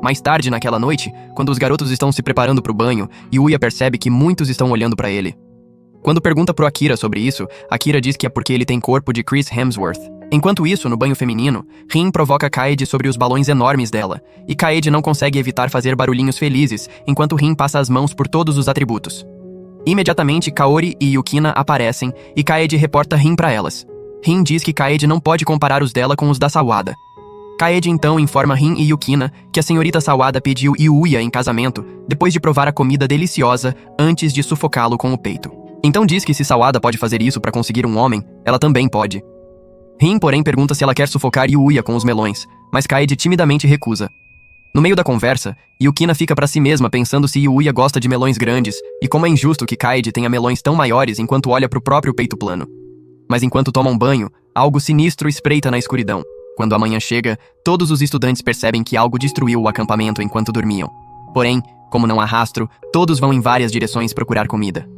Mais tarde naquela noite, quando os garotos estão se preparando pro banho, Yuya percebe que muitos estão olhando pra ele. Quando pergunta pro Akira sobre isso, Akira diz que é porque ele tem corpo de Chris Hemsworth. Enquanto isso, no banho feminino, Rin provoca Kaede sobre os balões enormes dela, e Kaede não consegue evitar fazer barulhinhos felizes, enquanto Rin passa as mãos por todos os atributos. Imediatamente, Kaori e Yukina aparecem e Kaede reporta Rin pra elas. Rin diz que Kaede não pode comparar os dela com os da Sawada. Kaede então informa Rin e Yukina que a senhorita Sawada pediu Yuya em casamento depois de provar a comida deliciosa antes de sufocá-lo com o peito. Então diz que se Sawada pode fazer isso pra conseguir um homem, ela também pode. Rin, porém, pergunta se ela quer sufocar Yuya com os melões, mas Kaede timidamente recusa. No meio da conversa, Yukina fica pra si mesma pensando se Yuya gosta de melões grandes e como é injusto que Kaede tenha melões tão maiores enquanto olha pro próprio peito plano. Mas enquanto tomam banho, algo sinistro espreita na escuridão. Quando a manhã chega, todos os estudantes percebem que algo destruiu o acampamento enquanto dormiam. Porém, como não há rastro, todos vão em várias direções procurar comida.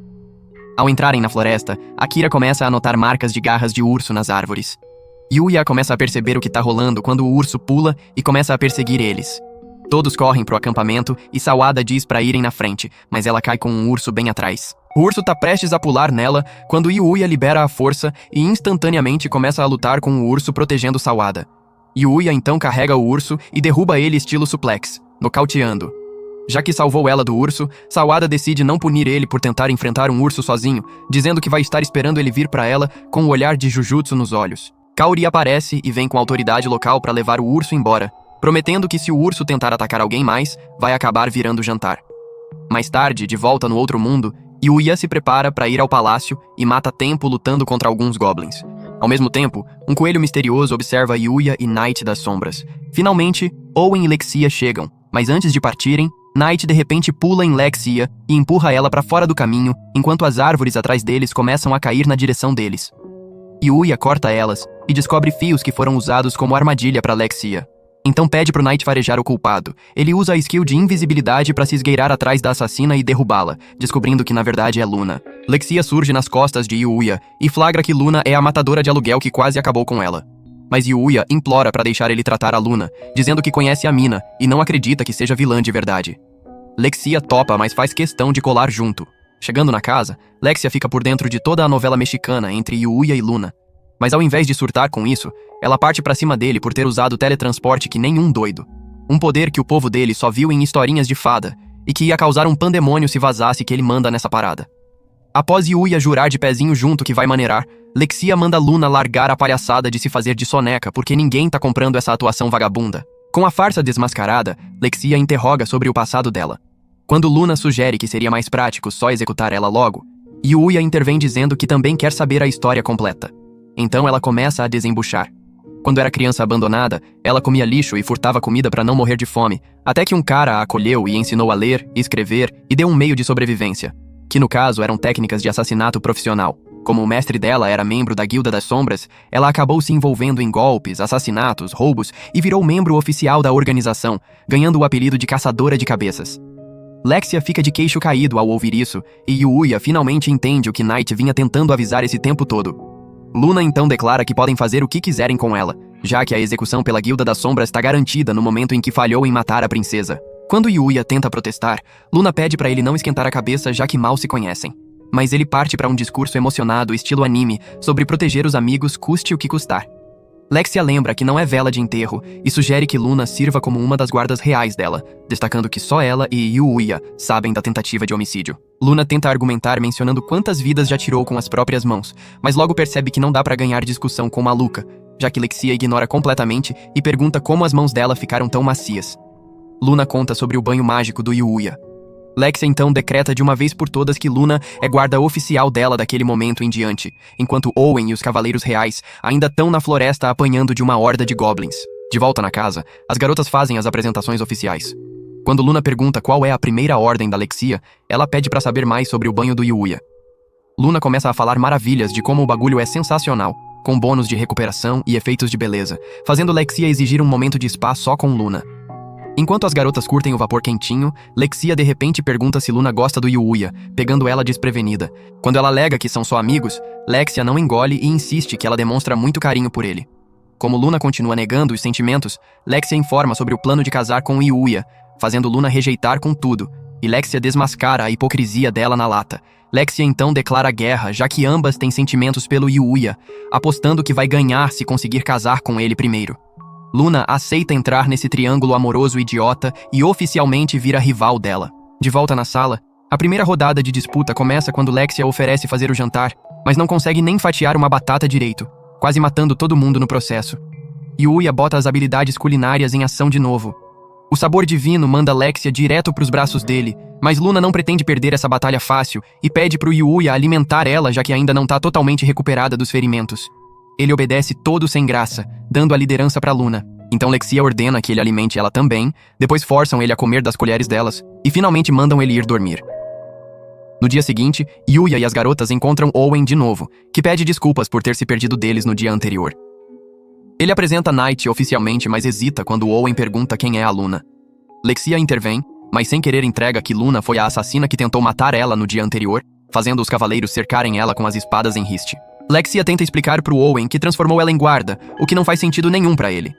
Ao entrarem na floresta, Akira começa a notar marcas de garras de urso nas árvores. Yuya começa a perceber o que tá rolando quando o urso pula e começa a perseguir eles. Todos correm pro acampamento e Sawada diz pra irem na frente, mas ela cai com um urso bem atrás. O urso tá prestes a pular nela quando Yuya libera a força e instantaneamente começa a lutar com o urso protegendo Sawada. Yuya então carrega o urso e derruba ele estilo suplex, nocauteando. Já que salvou ela do urso, Sawada decide não punir ele por tentar enfrentar um urso sozinho, dizendo que vai estar esperando ele vir pra ela com o olhar de Jujutsu nos olhos. Kaori aparece e vem com a autoridade local pra levar o urso embora, prometendo que se o urso tentar atacar alguém mais, vai acabar virando jantar. Mais tarde, de volta no outro mundo, Yuya se prepara para ir ao palácio e mata tempo lutando contra alguns goblins. Ao mesmo tempo, um coelho misterioso observa Yuya e Night das sombras. Finalmente, Owen e Lexia chegam, mas antes de partirem, Night de repente pula em Lexia e empurra ela para fora do caminho, enquanto as árvores atrás deles começam a cair na direção deles. Yuya corta elas e descobre fios que foram usados como armadilha para Lexia. Então pede pro Night farejar o culpado. Ele usa a skill de invisibilidade para se esgueirar atrás da assassina e derrubá-la, descobrindo que na verdade é Luna. Lexia surge nas costas de Yuya e flagra que Luna é a matadora de aluguel que quase acabou com ela. Mas Yuya implora para deixar ele tratar a Luna, dizendo que conhece a mina e não acredita que seja vilã de verdade. Lexia topa, mas faz questão de colar junto. Chegando na casa, Lexia fica por dentro de toda a novela mexicana entre Yuya e Luna. Mas ao invés de surtar com isso, ela parte pra cima dele por ter usado teletransporte que nem um doido. Um poder que o povo dele só viu em historinhas de fada, e que ia causar um pandemônio se vazasse que ele manda nessa parada. Após Yuya jurar de pezinho junto que vai maneirar, Lexia manda Luna largar a palhaçada de se fazer de soneca porque ninguém tá comprando essa atuação vagabunda. Com a farsa desmascarada, Lexia interroga sobre o passado dela. Quando Luna sugere que seria mais prático só executar ela logo, Yuya intervém dizendo que também quer saber a história completa. Então ela começa a desembuchar. Quando era criança abandonada, ela comia lixo e furtava comida para não morrer de fome, até que um cara a acolheu e ensinou a ler, escrever e deu um meio de sobrevivência, que no caso eram técnicas de assassinato profissional. Como o mestre dela era membro da Guilda das Sombras, ela acabou se envolvendo em golpes, assassinatos, roubos e virou membro oficial da organização, ganhando o apelido de Caçadora de Cabeças. Lexia fica de queixo caído ao ouvir isso, e Yuya finalmente entende o que Knight vinha tentando avisar esse tempo todo. Luna então declara que podem fazer o que quiserem com ela, já que a execução pela Guilda das Sombras está garantida no momento em que falhou em matar a princesa. Quando Yuya tenta protestar, Luna pede para ele não esquentar a cabeça já que mal se conhecem. Mas ele parte para um discurso emocionado estilo anime sobre proteger os amigos custe o que custar. Lexia lembra que não é vela de enterro e sugere que Luna sirva como uma das guardas reais dela, destacando que só ela e Yuya sabem da tentativa de homicídio. Luna tenta argumentar mencionando quantas vidas já tirou com as próprias mãos, mas logo percebe que não dá pra ganhar discussão com maluca, já que Lexia ignora completamente e pergunta como as mãos dela ficaram tão macias. Luna conta sobre o banho mágico do Yuya. Lexia então decreta de uma vez por todas que Luna é guarda oficial dela daquele momento em diante, enquanto Owen e os Cavaleiros Reais ainda estão na floresta apanhando de uma horda de goblins. De volta na casa, as garotas fazem as apresentações oficiais. Quando Luna pergunta qual é a primeira ordem da Lexia, ela pede pra saber mais sobre o banho do Yuya. Luna começa a falar maravilhas de como o bagulho é sensacional, com bônus de recuperação e efeitos de beleza, fazendo Lexia exigir um momento de spa só com Luna. Enquanto as garotas curtem o vapor quentinho, Lexia de repente pergunta se Luna gosta do Yuya, pegando ela desprevenida. Quando ela alega que são só amigos, Lexia não engole e insiste que ela demonstra muito carinho por ele. Como Luna continua negando os sentimentos, Lexia informa sobre o plano de casar com Yuya, fazendo Luna rejeitar com tudo, e Lexia desmascara a hipocrisia dela na lata. Lexia então declara guerra, já que ambas têm sentimentos pelo Yuya, apostando que vai ganhar se conseguir casar com ele primeiro. Luna aceita entrar nesse triângulo amoroso idiota e oficialmente vira rival dela. De volta na sala, a primeira rodada de disputa começa quando Lexia oferece fazer o jantar, mas não consegue nem fatiar uma batata direito, quase matando todo mundo no processo. Yuya bota as habilidades culinárias em ação de novo. O sabor divino manda Lexia direto pros braços dele, mas Luna não pretende perder essa batalha fácil e pede pro Yuya alimentar ela já que ainda não tá totalmente recuperada dos ferimentos. Ele obedece todo sem graça, dando a liderança pra Luna. Então Lexia ordena que ele alimente ela também, depois forçam ele a comer das colheres delas, e finalmente mandam ele ir dormir. No dia seguinte, Yuya e as garotas encontram Owen de novo, que pede desculpas por ter se perdido deles no dia anterior. Ele apresenta Knight oficialmente, mas hesita quando Owen pergunta quem é a Luna. Lexia intervém, mas sem querer entrega que Luna foi a assassina que tentou matar ela no dia anterior, fazendo os cavaleiros cercarem ela com as espadas em riste. Lexia tenta explicar pro Owen que transformou ela em guarda, o que não faz sentido nenhum pra ele.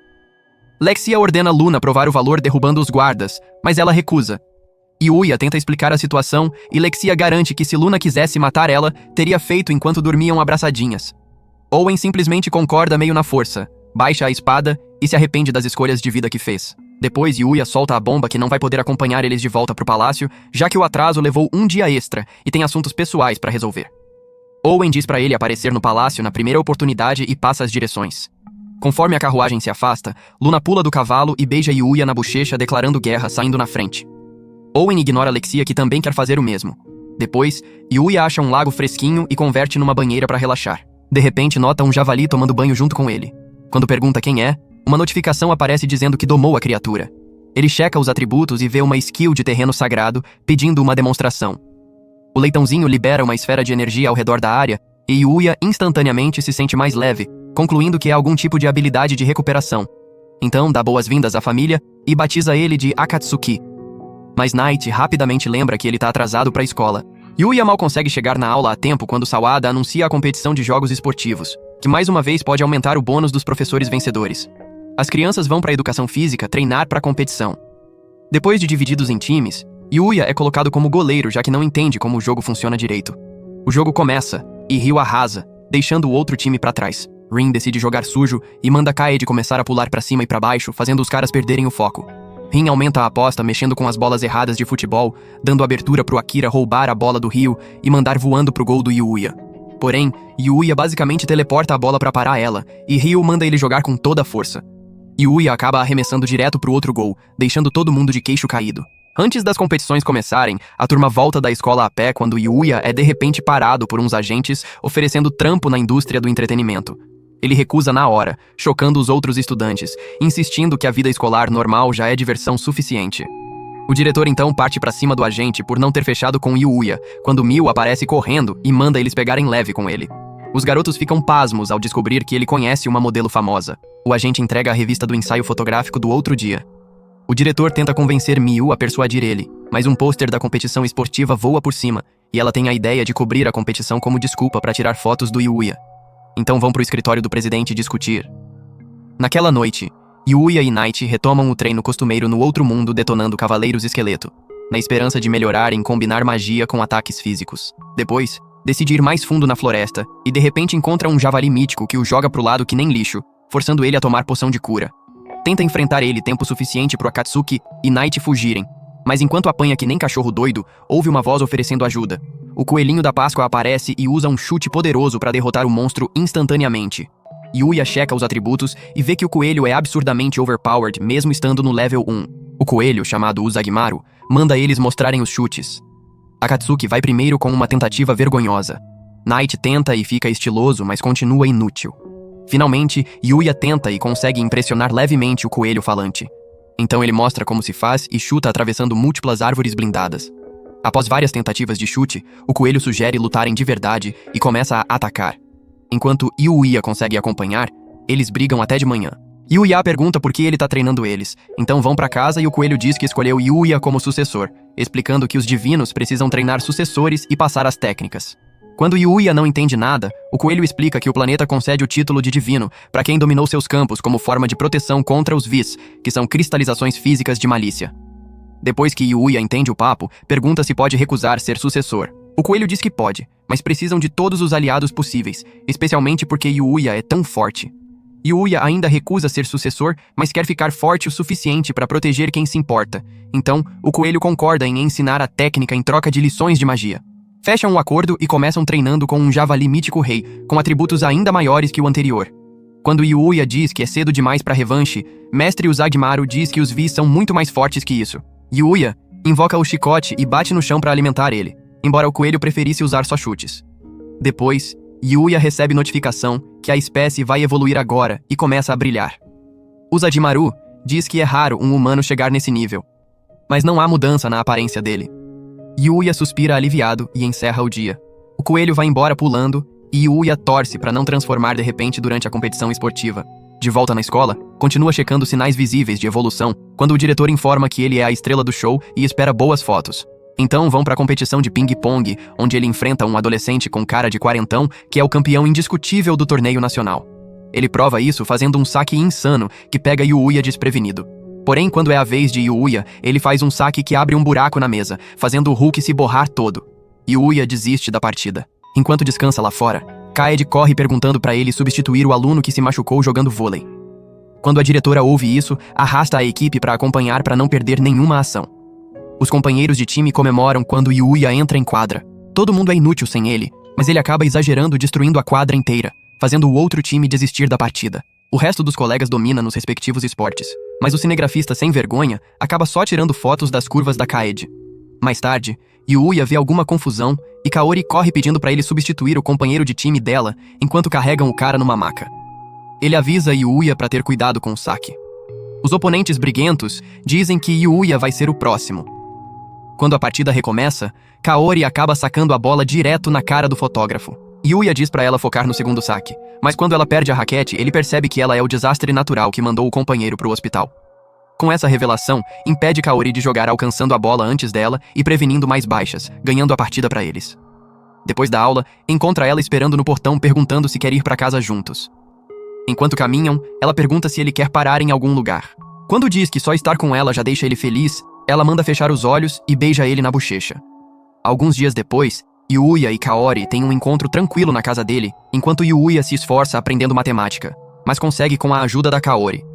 Lexia ordena Luna provar o valor derrubando os guardas, mas ela recusa. Yuya tenta explicar a situação e Lexia garante que se Luna quisesse matar ela, teria feito enquanto dormiam abraçadinhas. Owen simplesmente concorda meio na força, baixa a espada e se arrepende das escolhas de vida que fez. Depois Yuya solta a bomba que não vai poder acompanhar eles de volta pro palácio, já que o atraso levou um dia extra e tem assuntos pessoais pra resolver. Owen diz pra ele aparecer no palácio na primeira oportunidade e passa as direções. Conforme a carruagem se afasta, Luna pula do cavalo e beija Yuya na bochecha declarando guerra, saindo na frente. Owen ignora Lexia que também quer fazer o mesmo. Depois, Yuya acha um lago fresquinho e converte numa banheira pra relaxar. De repente nota um javali tomando banho junto com ele. Quando pergunta quem é, uma notificação aparece dizendo que domou a criatura. Ele checa os atributos e vê uma skill de terreno sagrado, pedindo uma demonstração. O leitãozinho libera uma esfera de energia ao redor da área, e Yuya instantaneamente se sente mais leve, concluindo que é algum tipo de habilidade de recuperação. Então dá boas-vindas à família e batiza ele de Akatsuki. Mas Knight rapidamente lembra que ele tá atrasado pra escola. Yuya mal consegue chegar na aula a tempo quando Sawada anuncia a competição de jogos esportivos, que mais uma vez pode aumentar o bônus dos professores vencedores. As crianças vão pra educação física treinar pra competição. Depois de divididos em times, Yuya é colocado como goleiro já que não entende como o jogo funciona direito. O jogo começa, e Ryu arrasa, deixando o outro time pra trás. Rin decide jogar sujo e manda Kaede começar a pular pra cima e pra baixo, fazendo os caras perderem o foco. Rin aumenta a aposta mexendo com as bolas erradas de futebol, dando abertura pro Akira roubar a bola do Ryu e mandar voando pro gol do Yuya. Porém, Yuya basicamente teleporta a bola pra parar ela, e Ryu manda ele jogar com toda a força. Yuya acaba arremessando direto pro outro gol, deixando todo mundo de queixo caído. Antes das competições começarem, a turma volta da escola a pé quando Yuya é de repente parado por uns agentes oferecendo trampo na indústria do entretenimento. Ele recusa na hora, chocando os outros estudantes, insistindo que a vida escolar normal já é diversão suficiente. O diretor então parte pra cima do agente por não ter fechado com Yuya, quando Mil aparece correndo e manda eles pegarem leve com ele. Os garotos ficam pasmos ao descobrir que ele conhece uma modelo famosa. O agente entrega a revista do ensaio fotográfico do outro dia. O diretor tenta convencer Miu a persuadir ele, mas um pôster da competição esportiva voa por cima, e ela tem a ideia de cobrir a competição como desculpa para tirar fotos do Yuya. Então vão pro escritório do presidente discutir. Naquela noite, Yuya e Night retomam o treino costumeiro no outro mundo detonando cavaleiros esqueleto, na esperança de melhorar em combinar magia com ataques físicos. Depois, decide ir mais fundo na floresta e de repente encontra um javali mítico que o joga pro lado que nem lixo, forçando ele a tomar poção de cura. Tenta enfrentar ele tempo suficiente pro Akatsuki e Night fugirem, mas enquanto apanha que nem cachorro doido, ouve uma voz oferecendo ajuda. O coelhinho da Páscoa aparece e usa um chute poderoso para derrotar o monstro instantaneamente. Yuya checa os atributos e vê que o coelho é absurdamente overpowered mesmo estando no level 1. O coelho, chamado Uzagimaru, manda eles mostrarem os chutes. Akatsuki vai primeiro com uma tentativa vergonhosa. Night tenta e fica estiloso, mas continua inútil. Finalmente, Yuya tenta e consegue impressionar levemente o coelho falante. Então ele mostra como se faz e chuta atravessando múltiplas árvores blindadas. Após várias tentativas de chute, o coelho sugere lutarem de verdade e começa a atacar. Enquanto Yuya consegue acompanhar, eles brigam até de manhã. Yuya pergunta por que ele tá treinando eles, então vão pra casa e o coelho diz que escolheu Yuya como sucessor, explicando que os divinos precisam treinar sucessores e passar as técnicas. Quando Yuya não entende nada, o coelho explica que o planeta concede o título de divino para quem dominou seus campos como forma de proteção contra os Vis, que são cristalizações físicas de malícia. Depois que Yuya entende o papo, pergunta se pode recusar ser sucessor. O coelho diz que pode, mas precisam de todos os aliados possíveis, especialmente porque Yuya é tão forte. Yuya ainda recusa ser sucessor, mas quer ficar forte o suficiente para proteger quem se importa. Então, o coelho concorda em ensinar a técnica em troca de lições de magia. Fecham um acordo e começam treinando com um javali mítico rei, com atributos ainda maiores que o anterior. Quando Yuya diz que é cedo demais para revanche, Mestre Uzagimaru diz que os Vis são muito mais fortes que isso. Yuya invoca o chicote e bate no chão para alimentar ele, embora o coelho preferisse usar só chutes. Depois, Yuya recebe notificação que a espécie vai evoluir agora e começa a brilhar. Uzagimaru diz que é raro um humano chegar nesse nível, mas não há mudança na aparência dele. Yuya suspira aliviado e encerra o dia. O coelho vai embora pulando e Yuya torce para não transformar de repente durante a competição esportiva. De volta na escola, continua checando sinais visíveis de evolução quando o diretor informa que ele é a estrela do show e espera boas fotos. Então vão para a competição de ping-pong, onde ele enfrenta um adolescente com cara de quarentão que é o campeão indiscutível do torneio nacional. Ele prova isso fazendo um saque insano que pega Yuya desprevenido. Porém, quando é a vez de Yuya, ele faz um saque que abre um buraco na mesa, fazendo o Hulk se borrar todo. Yuya desiste da partida. Enquanto descansa lá fora, Kaede corre perguntando para ele substituir o aluno que se machucou jogando vôlei. Quando a diretora ouve isso, arrasta a equipe para acompanhar para não perder nenhuma ação. Os companheiros de time comemoram quando Yuya entra em quadra. Todo mundo é inútil sem ele, mas ele acaba exagerando destruindo a quadra inteira, fazendo o outro time desistir da partida. O resto dos colegas domina nos respectivos esportes, mas o cinegrafista sem vergonha acaba só tirando fotos das curvas da Kaede. Mais tarde, Yuya vê alguma confusão e Kaori corre pedindo para ele substituir o companheiro de time dela enquanto carregam o cara numa maca. Ele avisa Yuya para ter cuidado com o saque. Os oponentes briguentos dizem que Yuya vai ser o próximo. Quando a partida recomeça, Kaori acaba sacando a bola direto na cara do fotógrafo. Yuya diz pra ela focar no segundo saque, mas quando ela perde a raquete, ele percebe que ela é o desastre natural que mandou o companheiro pro hospital. Com essa revelação, impede Kaori de jogar alcançando a bola antes dela e prevenindo mais baixas, ganhando a partida pra eles. Depois da aula, encontra ela esperando no portão perguntando se quer ir pra casa juntos. Enquanto caminham, ela pergunta se ele quer parar em algum lugar. Quando diz que só estar com ela já deixa ele feliz, ela manda fechar os olhos e beija ele na bochecha. Alguns dias depois, Yuya e Kaori têm um encontro tranquilo na casa dele, enquanto Yuya se esforça aprendendo matemática, mas consegue com a ajuda da Kaori.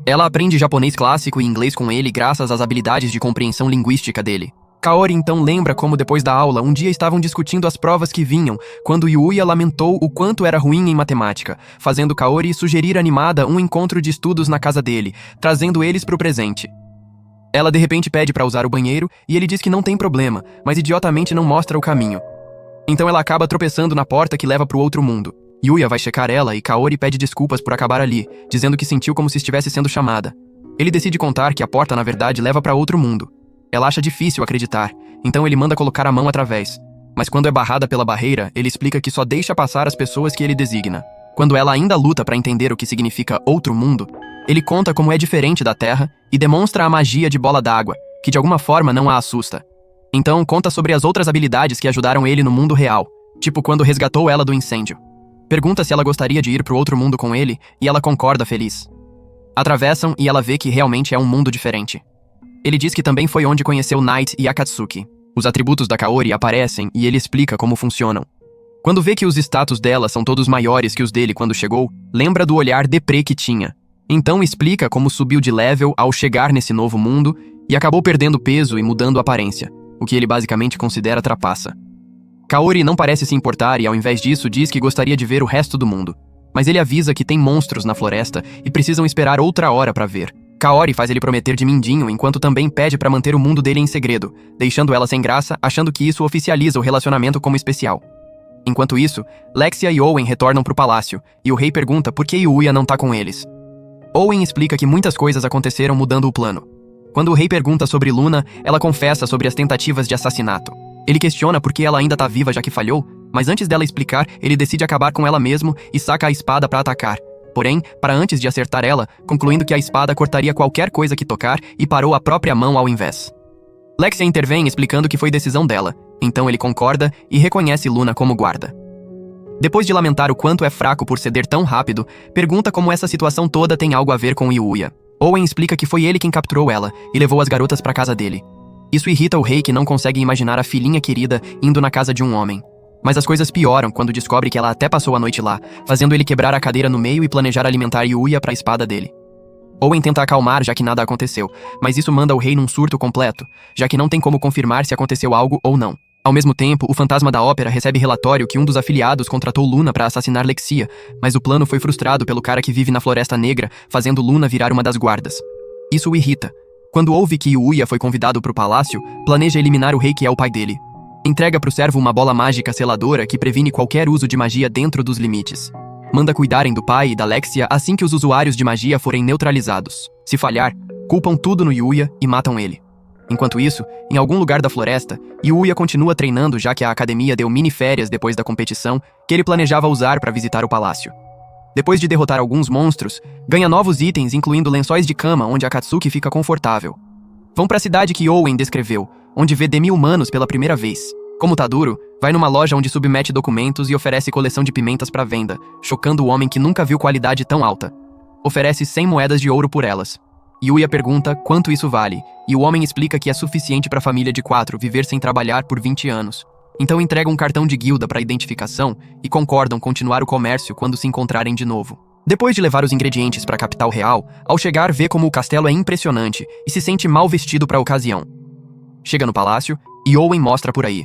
Ela aprende japonês clássico e inglês com ele graças às habilidades de compreensão linguística dele. Kaori então lembra como depois da aula um dia estavam discutindo as provas que vinham, quando Yuya lamentou o quanto era ruim em matemática, fazendo Kaori sugerir animada um encontro de estudos na casa dele, trazendo eles para o presente. Ela de repente pede para usar o banheiro e ele diz que não tem problema, mas idiotamente não mostra o caminho. Então ela acaba tropeçando na porta que leva para o outro mundo. Yuya vai checar ela e Kaori pede desculpas por acabar ali, dizendo que sentiu como se estivesse sendo chamada. Ele decide contar que a porta na verdade leva para outro mundo. Ela acha difícil acreditar, então ele manda colocar a mão através. Mas quando é barrada pela barreira, ele explica que só deixa passar as pessoas que ele designa. Quando ela ainda luta para entender o que significa outro mundo, ele conta como é diferente da Terra e demonstra a magia de bola d'água, que de alguma forma não a assusta. Então conta sobre as outras habilidades que ajudaram ele no mundo real, tipo quando resgatou ela do incêndio. Pergunta se ela gostaria de ir pro outro mundo com ele e ela concorda feliz. Atravessam e ela vê que realmente é um mundo diferente. Ele diz que também foi onde conheceu Night e Akatsuki. Os atributos da Kaori aparecem e ele explica como funcionam. Quando vê que os status dela são todos maiores que os dele quando chegou, lembra do olhar deprê que tinha. Então explica como subiu de level ao chegar nesse novo mundo e acabou perdendo peso e mudando a aparência, o que ele basicamente considera trapaça. Kaori não parece se importar e ao invés disso diz que gostaria de ver o resto do mundo. Mas ele avisa que tem monstros na floresta e precisam esperar outra hora pra ver. Kaori faz ele prometer de mindinho enquanto também pede pra manter o mundo dele em segredo, deixando ela sem graça, achando que isso oficializa o relacionamento como especial. Enquanto isso, Lexia e Owen retornam pro palácio, e o rei pergunta por que Yuya não tá com eles. Owen explica que muitas coisas aconteceram mudando o plano. Quando o rei pergunta sobre Luna, ela confessa sobre as tentativas de assassinato. Ele questiona por que ela ainda tá viva já que falhou, mas antes dela explicar, ele decide acabar com ela mesmo e saca a espada pra atacar. Porém, para antes de acertar ela, concluindo que a espada cortaria qualquer coisa que tocar e parou a própria mão ao invés. Lexia intervém explicando que foi decisão dela, então ele concorda e reconhece Luna como guarda. Depois de lamentar o quanto é fraco por ceder tão rápido, pergunta como essa situação toda tem algo a ver com Yuya. Owen explica que foi ele quem capturou ela e levou as garotas para casa dele. Isso irrita o rei que não consegue imaginar a filhinha querida indo na casa de um homem. Mas as coisas pioram quando descobre que ela até passou a noite lá, fazendo ele quebrar a cadeira no meio e planejar alimentar Yuya para a espada dele. Owen tenta acalmar já que nada aconteceu, mas isso manda o rei num surto completo, já que não tem como confirmar se aconteceu algo ou não. Ao mesmo tempo, o fantasma da ópera recebe relatório que um dos afiliados contratou Luna para assassinar Lexia, mas o plano foi frustrado pelo cara que vive na Floresta Negra, fazendo Luna virar uma das guardas. Isso o irrita. Quando ouve que Yuya foi convidado para o palácio, planeja eliminar o rei que é o pai dele. Entrega pro servo uma bola mágica seladora que previne qualquer uso de magia dentro dos limites. Manda cuidarem do pai e da Lexia assim que os usuários de magia forem neutralizados. Se falhar, culpam tudo no Yuya e matam ele. Enquanto isso, em algum lugar da floresta, Yuya continua treinando já que a academia deu mini-férias depois da competição que ele planejava usar para visitar o palácio. Depois de derrotar alguns monstros, ganha novos itens incluindo lençóis de cama onde Akatsuki fica confortável. Vão para a cidade que Owen descreveu, onde vê demi-humanos pela primeira vez. Como tá duro, vai numa loja onde submete documentos e oferece coleção de pimentas para venda, chocando o homem que nunca viu qualidade tão alta. Oferece 100 moedas de ouro por elas. Yuya pergunta quanto isso vale, e o homem explica que é suficiente para a família de 4 viver sem trabalhar por 20 anos. Então entrega um cartão de guilda para identificação e concordam continuar o comércio quando se encontrarem de novo. Depois de levar os ingredientes para a capital real, ao chegar vê como o castelo é impressionante e se sente mal vestido para a ocasião. Chega no palácio e Owen mostra por aí.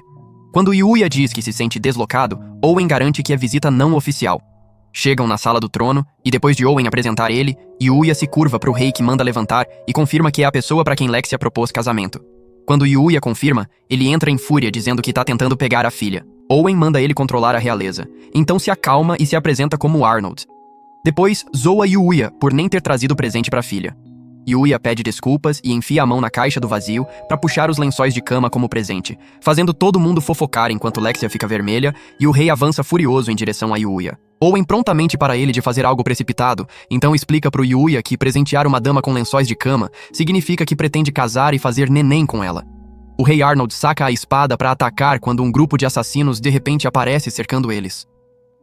Quando Yuya diz que se sente deslocado, Owen garante que é visita não oficial. Chegam na sala do trono e depois de Owen apresentar ele, Yuya se curva para o rei que manda levantar e confirma que é a pessoa para quem Lexia propôs casamento. Quando Yuya confirma, ele entra em fúria dizendo que tá tentando pegar a filha. Owen manda ele controlar a realeza, então se acalma e se apresenta como Arnold. Depois, zoa Yuya por nem ter trazido presente para a filha. Yuya pede desculpas e enfia a mão na caixa do vazio para puxar os lençóis de cama como presente, fazendo todo mundo fofocar enquanto Lexia fica vermelha e o rei avança furioso em direção a Yuya. Owen prontamente para ele de fazer algo precipitado, então explica pro Yuya que presentear uma dama com lençóis de cama significa que pretende casar e fazer neném com ela. O rei Arnold saca a espada para atacar quando um grupo de assassinos de repente aparece cercando eles.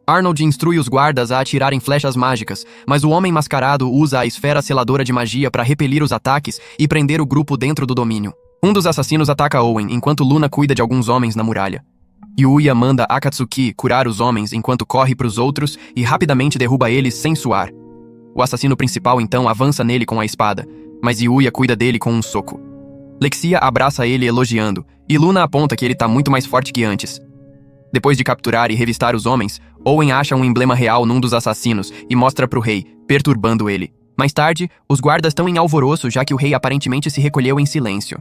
Arnold instrui os guardas a atirarem flechas mágicas, mas o homem mascarado usa a esfera seladora de magia para repelir os ataques e prender o grupo dentro do domínio. Um dos assassinos ataca Owen, enquanto Luna cuida de alguns homens na muralha. Yuya manda Akatsuki curar os homens enquanto corre pros outros e rapidamente derruba eles sem suar. O assassino principal então avança nele com a espada, mas Yuya cuida dele com um soco. Lexia abraça ele elogiando, e Luna aponta que ele tá muito mais forte que antes. Depois de capturar e revistar os homens, Owen acha um emblema real num dos assassinos e mostra pro rei, perturbando ele. Mais tarde, os guardas estão em alvoroço já que o rei aparentemente se recolheu em silêncio.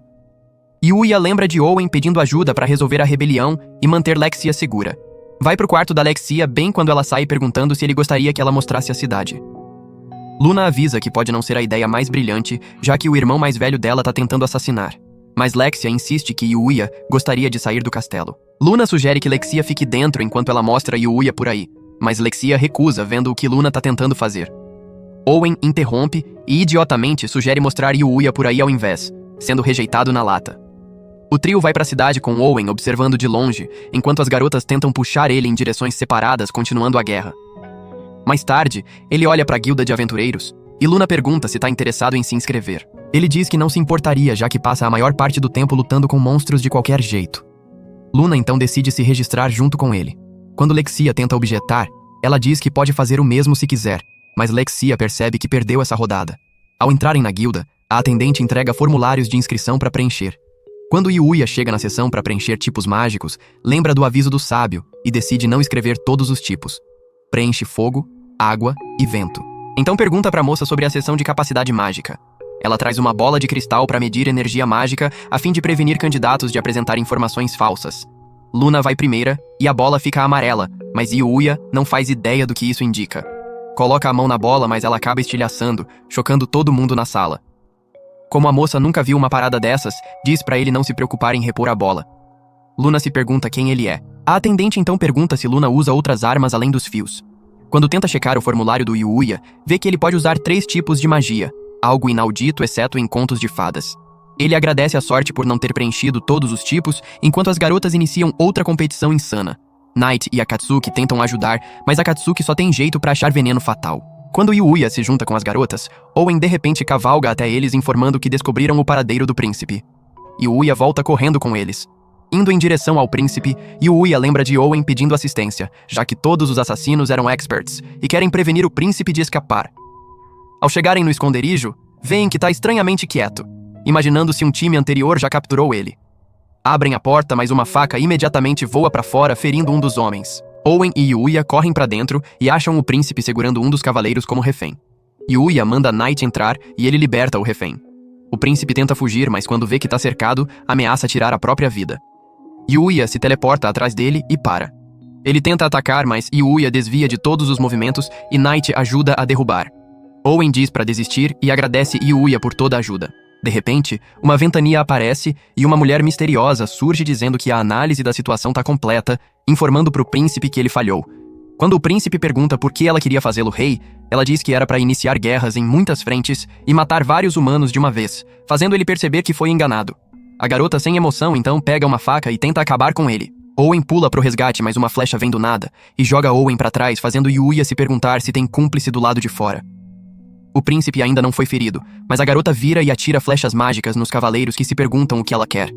Yuya lembra de Owen pedindo ajuda para resolver a rebelião e manter Lexia segura. Vai pro quarto da Lexia bem quando ela sai perguntando se ele gostaria que ela mostrasse a cidade. Luna avisa que pode não ser a ideia mais brilhante, já que o irmão mais velho dela tá tentando assassinar. Mas Lexia insiste que Yuya gostaria de sair do castelo. Luna sugere que Lexia fique dentro enquanto ela mostra Yuya por aí, mas Lexia recusa vendo o que Luna tá tentando fazer. Owen interrompe e idiotamente sugere mostrar Yuya por aí ao invés, sendo rejeitado na lata. O trio vai pra cidade com Owen observando de longe, enquanto as garotas tentam puxar ele em direções separadas, continuando a guerra. Mais tarde, ele olha pra guilda de aventureiros, e Luna pergunta se tá interessado em se inscrever. Ele diz que não se importaria, já que passa a maior parte do tempo lutando com monstros de qualquer jeito. Luna então decide se registrar junto com ele. Quando Lexia tenta objetar, ela diz que pode fazer o mesmo se quiser, mas Lexia percebe que perdeu essa rodada. Ao entrarem na guilda, a atendente entrega formulários de inscrição para preencher. Quando Yuya chega na sessão para preencher tipos mágicos, lembra do aviso do sábio e decide não escrever todos os tipos. Preenche fogo, água e vento. Então pergunta pra moça sobre a sessão de capacidade mágica. Ela traz uma bola de cristal para medir energia mágica a fim de prevenir candidatos de apresentar informações falsas. Luna vai primeira e a bola fica amarela, mas Yuya não faz ideia do que isso indica. Coloca a mão na bola, mas ela acaba estilhaçando, chocando todo mundo na sala. Como a moça nunca viu uma parada dessas, diz pra ele não se preocupar em repor a bola. Luna se pergunta quem ele é. A atendente então pergunta se Luna usa outras armas além dos fios. Quando tenta checar o formulário do Yuya, vê que ele pode usar 3 tipos de magia, algo inaudito exceto em contos de fadas. Ele agradece a sorte por não ter preenchido todos os tipos, enquanto as garotas iniciam outra competição insana. Night e Akatsuki tentam ajudar, mas Akatsuki só tem jeito pra achar veneno fatal. Quando Yuya se junta com as garotas, Owen de repente cavalga até eles informando que descobriram o paradeiro do príncipe. Yuya volta correndo com eles. Indo em direção ao príncipe, Yuya lembra de Owen pedindo assistência, já que todos os assassinos eram experts e querem prevenir o príncipe de escapar. Ao chegarem no esconderijo, veem que tá estranhamente quieto, imaginando se um time anterior já capturou ele. Abrem a porta, mas uma faca imediatamente voa pra fora, ferindo um dos homens. Owen e Yuya correm pra dentro e acham o príncipe segurando um dos cavaleiros como refém. Yuya manda Night entrar e ele liberta o refém. O príncipe tenta fugir, mas quando vê que tá cercado, ameaça tirar a própria vida. Yuya se teleporta atrás dele e para. Ele tenta atacar, mas Yuya desvia de todos os movimentos e Night ajuda a derrubar. Owen diz pra desistir e agradece Yuya por toda a ajuda. De repente, uma ventania aparece e uma mulher misteriosa surge dizendo que a análise da situação tá completa, informando pro príncipe que ele falhou. Quando o príncipe pergunta por que ela queria fazê-lo rei, ela diz que era para iniciar guerras em muitas frentes e matar vários humanos de uma vez, fazendo ele perceber que foi enganado. A garota sem emoção então pega uma faca e tenta acabar com ele. Owen pula pro resgate, mas uma flecha vem do nada e joga Owen pra trás, fazendo Yuya se perguntar se tem cúmplice do lado de fora. O príncipe ainda não foi ferido, mas a garota vira e atira flechas mágicas nos cavaleiros que se perguntam o que ela quer.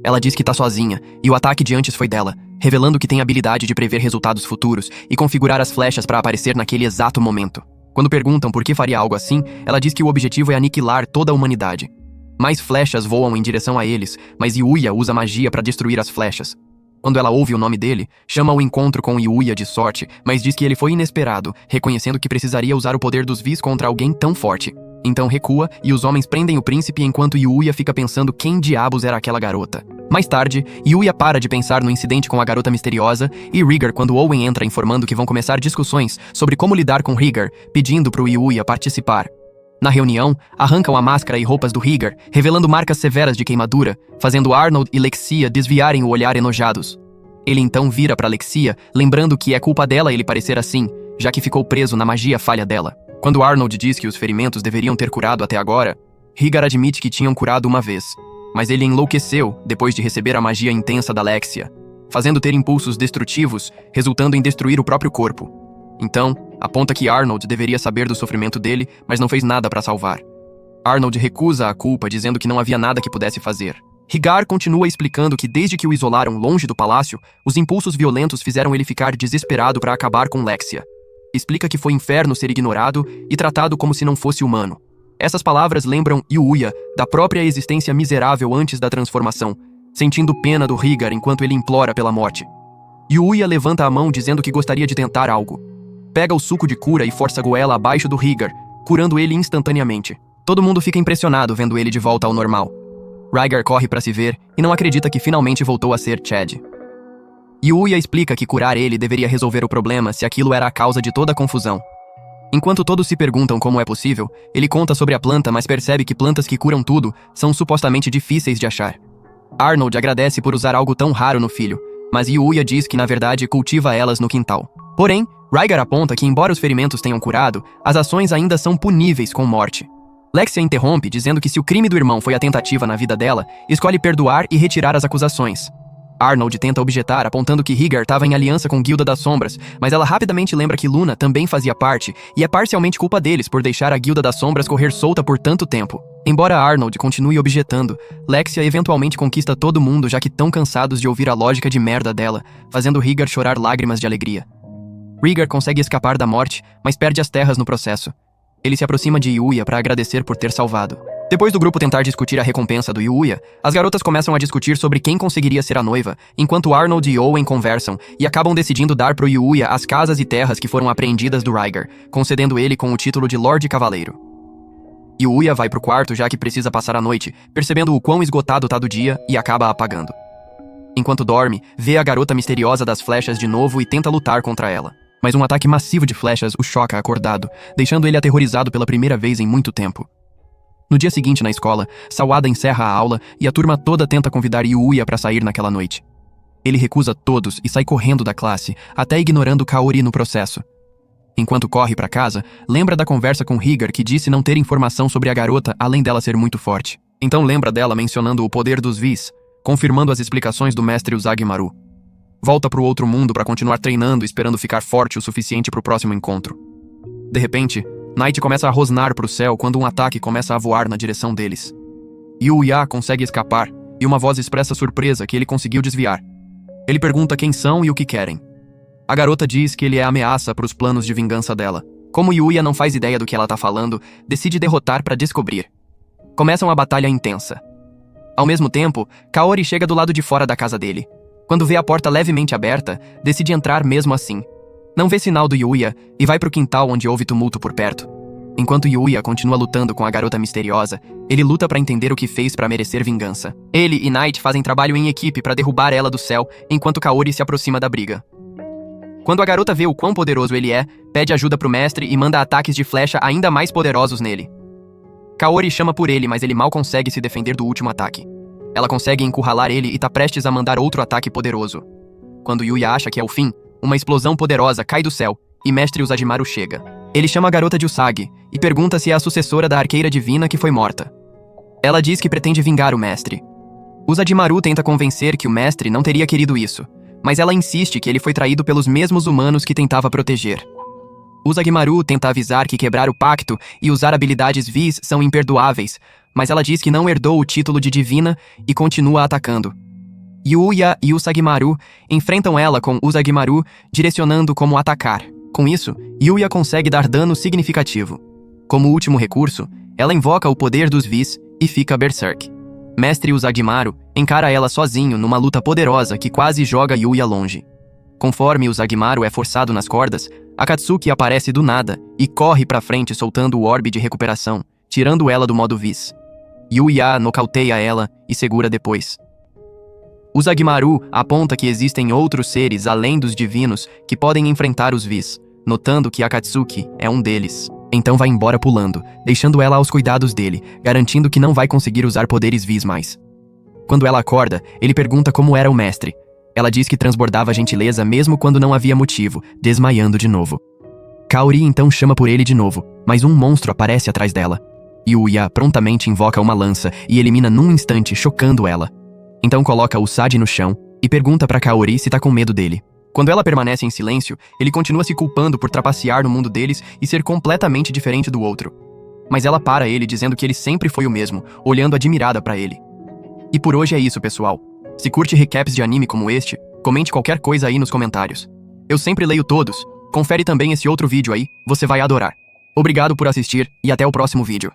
Ela diz que tá sozinha, e o ataque de antes foi dela, revelando que tem habilidade de prever resultados futuros e configurar as flechas para aparecer naquele exato momento. Quando perguntam por que faria algo assim, ela diz que o objetivo é aniquilar toda a humanidade. Mais flechas voam em direção a eles, mas Yuya usa magia para destruir as flechas. Quando ela ouve o nome dele, chama o encontro com Yuya de sorte, mas diz que ele foi inesperado, reconhecendo que precisaria usar o poder dos Vis contra alguém tão forte. Então recua e os homens prendem o príncipe enquanto Yuya fica pensando quem diabos era aquela garota. Mais tarde, Yuya para de pensar no incidente com a garota misteriosa e Rhaegar quando Owen entra informando que vão começar discussões sobre como lidar com Rhaegar, pedindo pro Yuya participar. Na reunião, arrancam a máscara e roupas do Rhaegar, revelando marcas severas de queimadura, fazendo Arnold e Lexia desviarem o olhar enojados. Ele então vira pra Lexia, lembrando que é culpa dela ele parecer assim, já que ficou preso na magia falha dela. Quando Arnold diz que os ferimentos deveriam ter curado até agora, Rhaegar admite que tinham curado uma vez, mas ele enlouqueceu depois de receber a magia intensa da Lexia, fazendo ter impulsos destrutivos, resultando em destruir o próprio corpo. Então, aponta que Arnold deveria saber do sofrimento dele, mas não fez nada para salvar. Arnold recusa a culpa, dizendo que não havia nada que pudesse fazer. Rhaegar continua explicando que desde que o isolaram longe do palácio, os impulsos violentos fizeram ele ficar desesperado para acabar com Lexia. Explica que foi inferno ser ignorado e tratado como se não fosse humano. Essas palavras lembram Yuya da própria existência miserável antes da transformação, sentindo pena do Higar enquanto ele implora pela morte. Yuya levanta a mão dizendo que gostaria de tentar algo. Pega o suco de cura e força a goela abaixo do Higar, curando ele instantaneamente. Todo mundo fica impressionado vendo ele de volta ao normal. Rygar corre para se ver e não acredita que finalmente voltou a ser Chad. Yuya explica que curar ele deveria resolver o problema se aquilo era a causa de toda a confusão. Enquanto todos se perguntam como é possível, ele conta sobre a planta, mas percebe que plantas que curam tudo são supostamente difíceis de achar. Arnold agradece por usar algo tão raro no filho, mas Yuya diz que na verdade cultiva elas no quintal. Porém, Rygar aponta que embora os ferimentos tenham curado, as ações ainda são puníveis com morte. Lexia interrompe dizendo que se o crime do irmão foi a tentativa na vida dela, escolhe perdoar e retirar as acusações. Arnold tenta objetar, apontando que Higar estava em aliança com Guilda das Sombras, mas ela rapidamente lembra que Luna também fazia parte, e é parcialmente culpa deles por deixar a Guilda das Sombras correr solta por tanto tempo. Embora Arnold continue objetando, Lexia eventualmente conquista todo mundo, já que tão cansados de ouvir a lógica de merda dela, fazendo Higar chorar lágrimas de alegria. Rygar consegue escapar da morte, mas perde as terras no processo. Ele se aproxima de Yuya para agradecer por ter salvado. Depois do grupo tentar discutir a recompensa do Yuya, as garotas começam a discutir sobre quem conseguiria ser a noiva, enquanto Arnold e Owen conversam e acabam decidindo dar pro Yuya as casas e terras que foram apreendidas do Rygar, concedendo ele com o título de Lorde Cavaleiro. Yuya vai pro quarto já que precisa passar a noite, percebendo o quão esgotado tá do dia e acaba apagando. Enquanto dorme, vê a garota misteriosa das flechas de novo e tenta lutar contra ela. Mas um ataque massivo de flechas o choca acordado, deixando ele aterrorizado pela primeira vez em muito tempo. No dia seguinte, na escola, Sawada encerra a aula e a turma toda tenta convidar Yuya para sair naquela noite. Ele recusa todos e sai correndo da classe, até ignorando Kaori no processo. Enquanto corre para casa, lembra da conversa com Higar que disse não ter informação sobre a garota além dela ser muito forte. Então lembra dela mencionando o poder dos Vis, confirmando as explicações do mestre Uzagi-Maru. Volta pro outro mundo para continuar treinando, esperando ficar forte o suficiente pro próximo encontro. De repente, Knight começa a rosnar pro céu quando um ataque começa a voar na direção deles. Yuya consegue escapar, e uma voz expressa surpresa que ele conseguiu desviar. Ele pergunta quem são e o que querem. A garota diz que ele é ameaça para os planos de vingança dela. Como Yuya não faz ideia do que ela tá falando, decide derrotar para descobrir. Começa uma batalha intensa. Ao mesmo tempo, Kaori chega do lado de fora da casa dele. Quando vê a porta levemente aberta, decide entrar mesmo assim. Não vê sinal do Yuya e vai pro quintal onde houve tumulto por perto. Enquanto Yuya continua lutando com a garota misteriosa, ele luta para entender o que fez para merecer vingança. Ele e Knight fazem trabalho em equipe para derrubar ela do céu, enquanto Kaori se aproxima da briga. Quando a garota vê o quão poderoso ele é, pede ajuda pro mestre e manda ataques de flecha ainda mais poderosos nele. Kaori chama por ele, mas ele mal consegue se defender do último ataque. Ela consegue encurralar ele e tá prestes a mandar outro ataque poderoso. Quando Yuya acha que é o fim, uma explosão poderosa cai do céu e mestre Uzagi-Maru chega. Ele chama a garota de Usagi e pergunta se é a sucessora da arqueira divina que foi morta. Ela diz que pretende vingar o mestre. Uzagi-Maru tenta convencer que o mestre não teria querido isso, mas ela insiste que ele foi traído pelos mesmos humanos que tentava proteger. Uzagi-Maru tenta avisar que quebrar o pacto e usar habilidades Vis são imperdoáveis, mas ela diz que não herdou o título de divina e continua atacando. Yuya e Usagi-Maru enfrentam ela com Uzagi-Maru direcionando como atacar. Com isso, Yuya consegue dar dano significativo. Como último recurso, ela invoca o poder dos Vis e fica berserk. Mestre Uzagi-Maru encara ela sozinho numa luta poderosa que quase joga Yuya longe. Conforme Uzagi-Maru é forçado nas cordas, Akatsuki aparece do nada e corre pra frente soltando o orbe de recuperação, tirando ela do modo Vis. Yuya nocauteia ela e segura depois. Uzagi-Maru aponta que existem outros seres além dos divinos que podem enfrentar os Vis, notando que Akatsuki é um deles. Então vai embora pulando, deixando ela aos cuidados dele, garantindo que não vai conseguir usar poderes Vis mais. Quando ela acorda, ele pergunta como era o mestre. Ela diz que transbordava gentileza mesmo quando não havia motivo, desmaiando de novo. Kaori então chama por ele de novo, mas um monstro aparece atrás dela. Yuya prontamente invoca uma lança e elimina num instante, chocando ela. Então coloca o Sadi no chão e pergunta pra Kaori se tá com medo dele. Quando ela permanece em silêncio, ele continua se culpando por trapacear no mundo deles e ser completamente diferente do outro. Mas ela para ele dizendo que ele sempre foi o mesmo, olhando admirada pra ele. E por hoje é isso, pessoal. Se curte recaps de anime como este, comente qualquer coisa aí nos comentários. Eu sempre leio todos. Confere também esse outro vídeo aí, você vai adorar. Obrigado por assistir e até o próximo vídeo.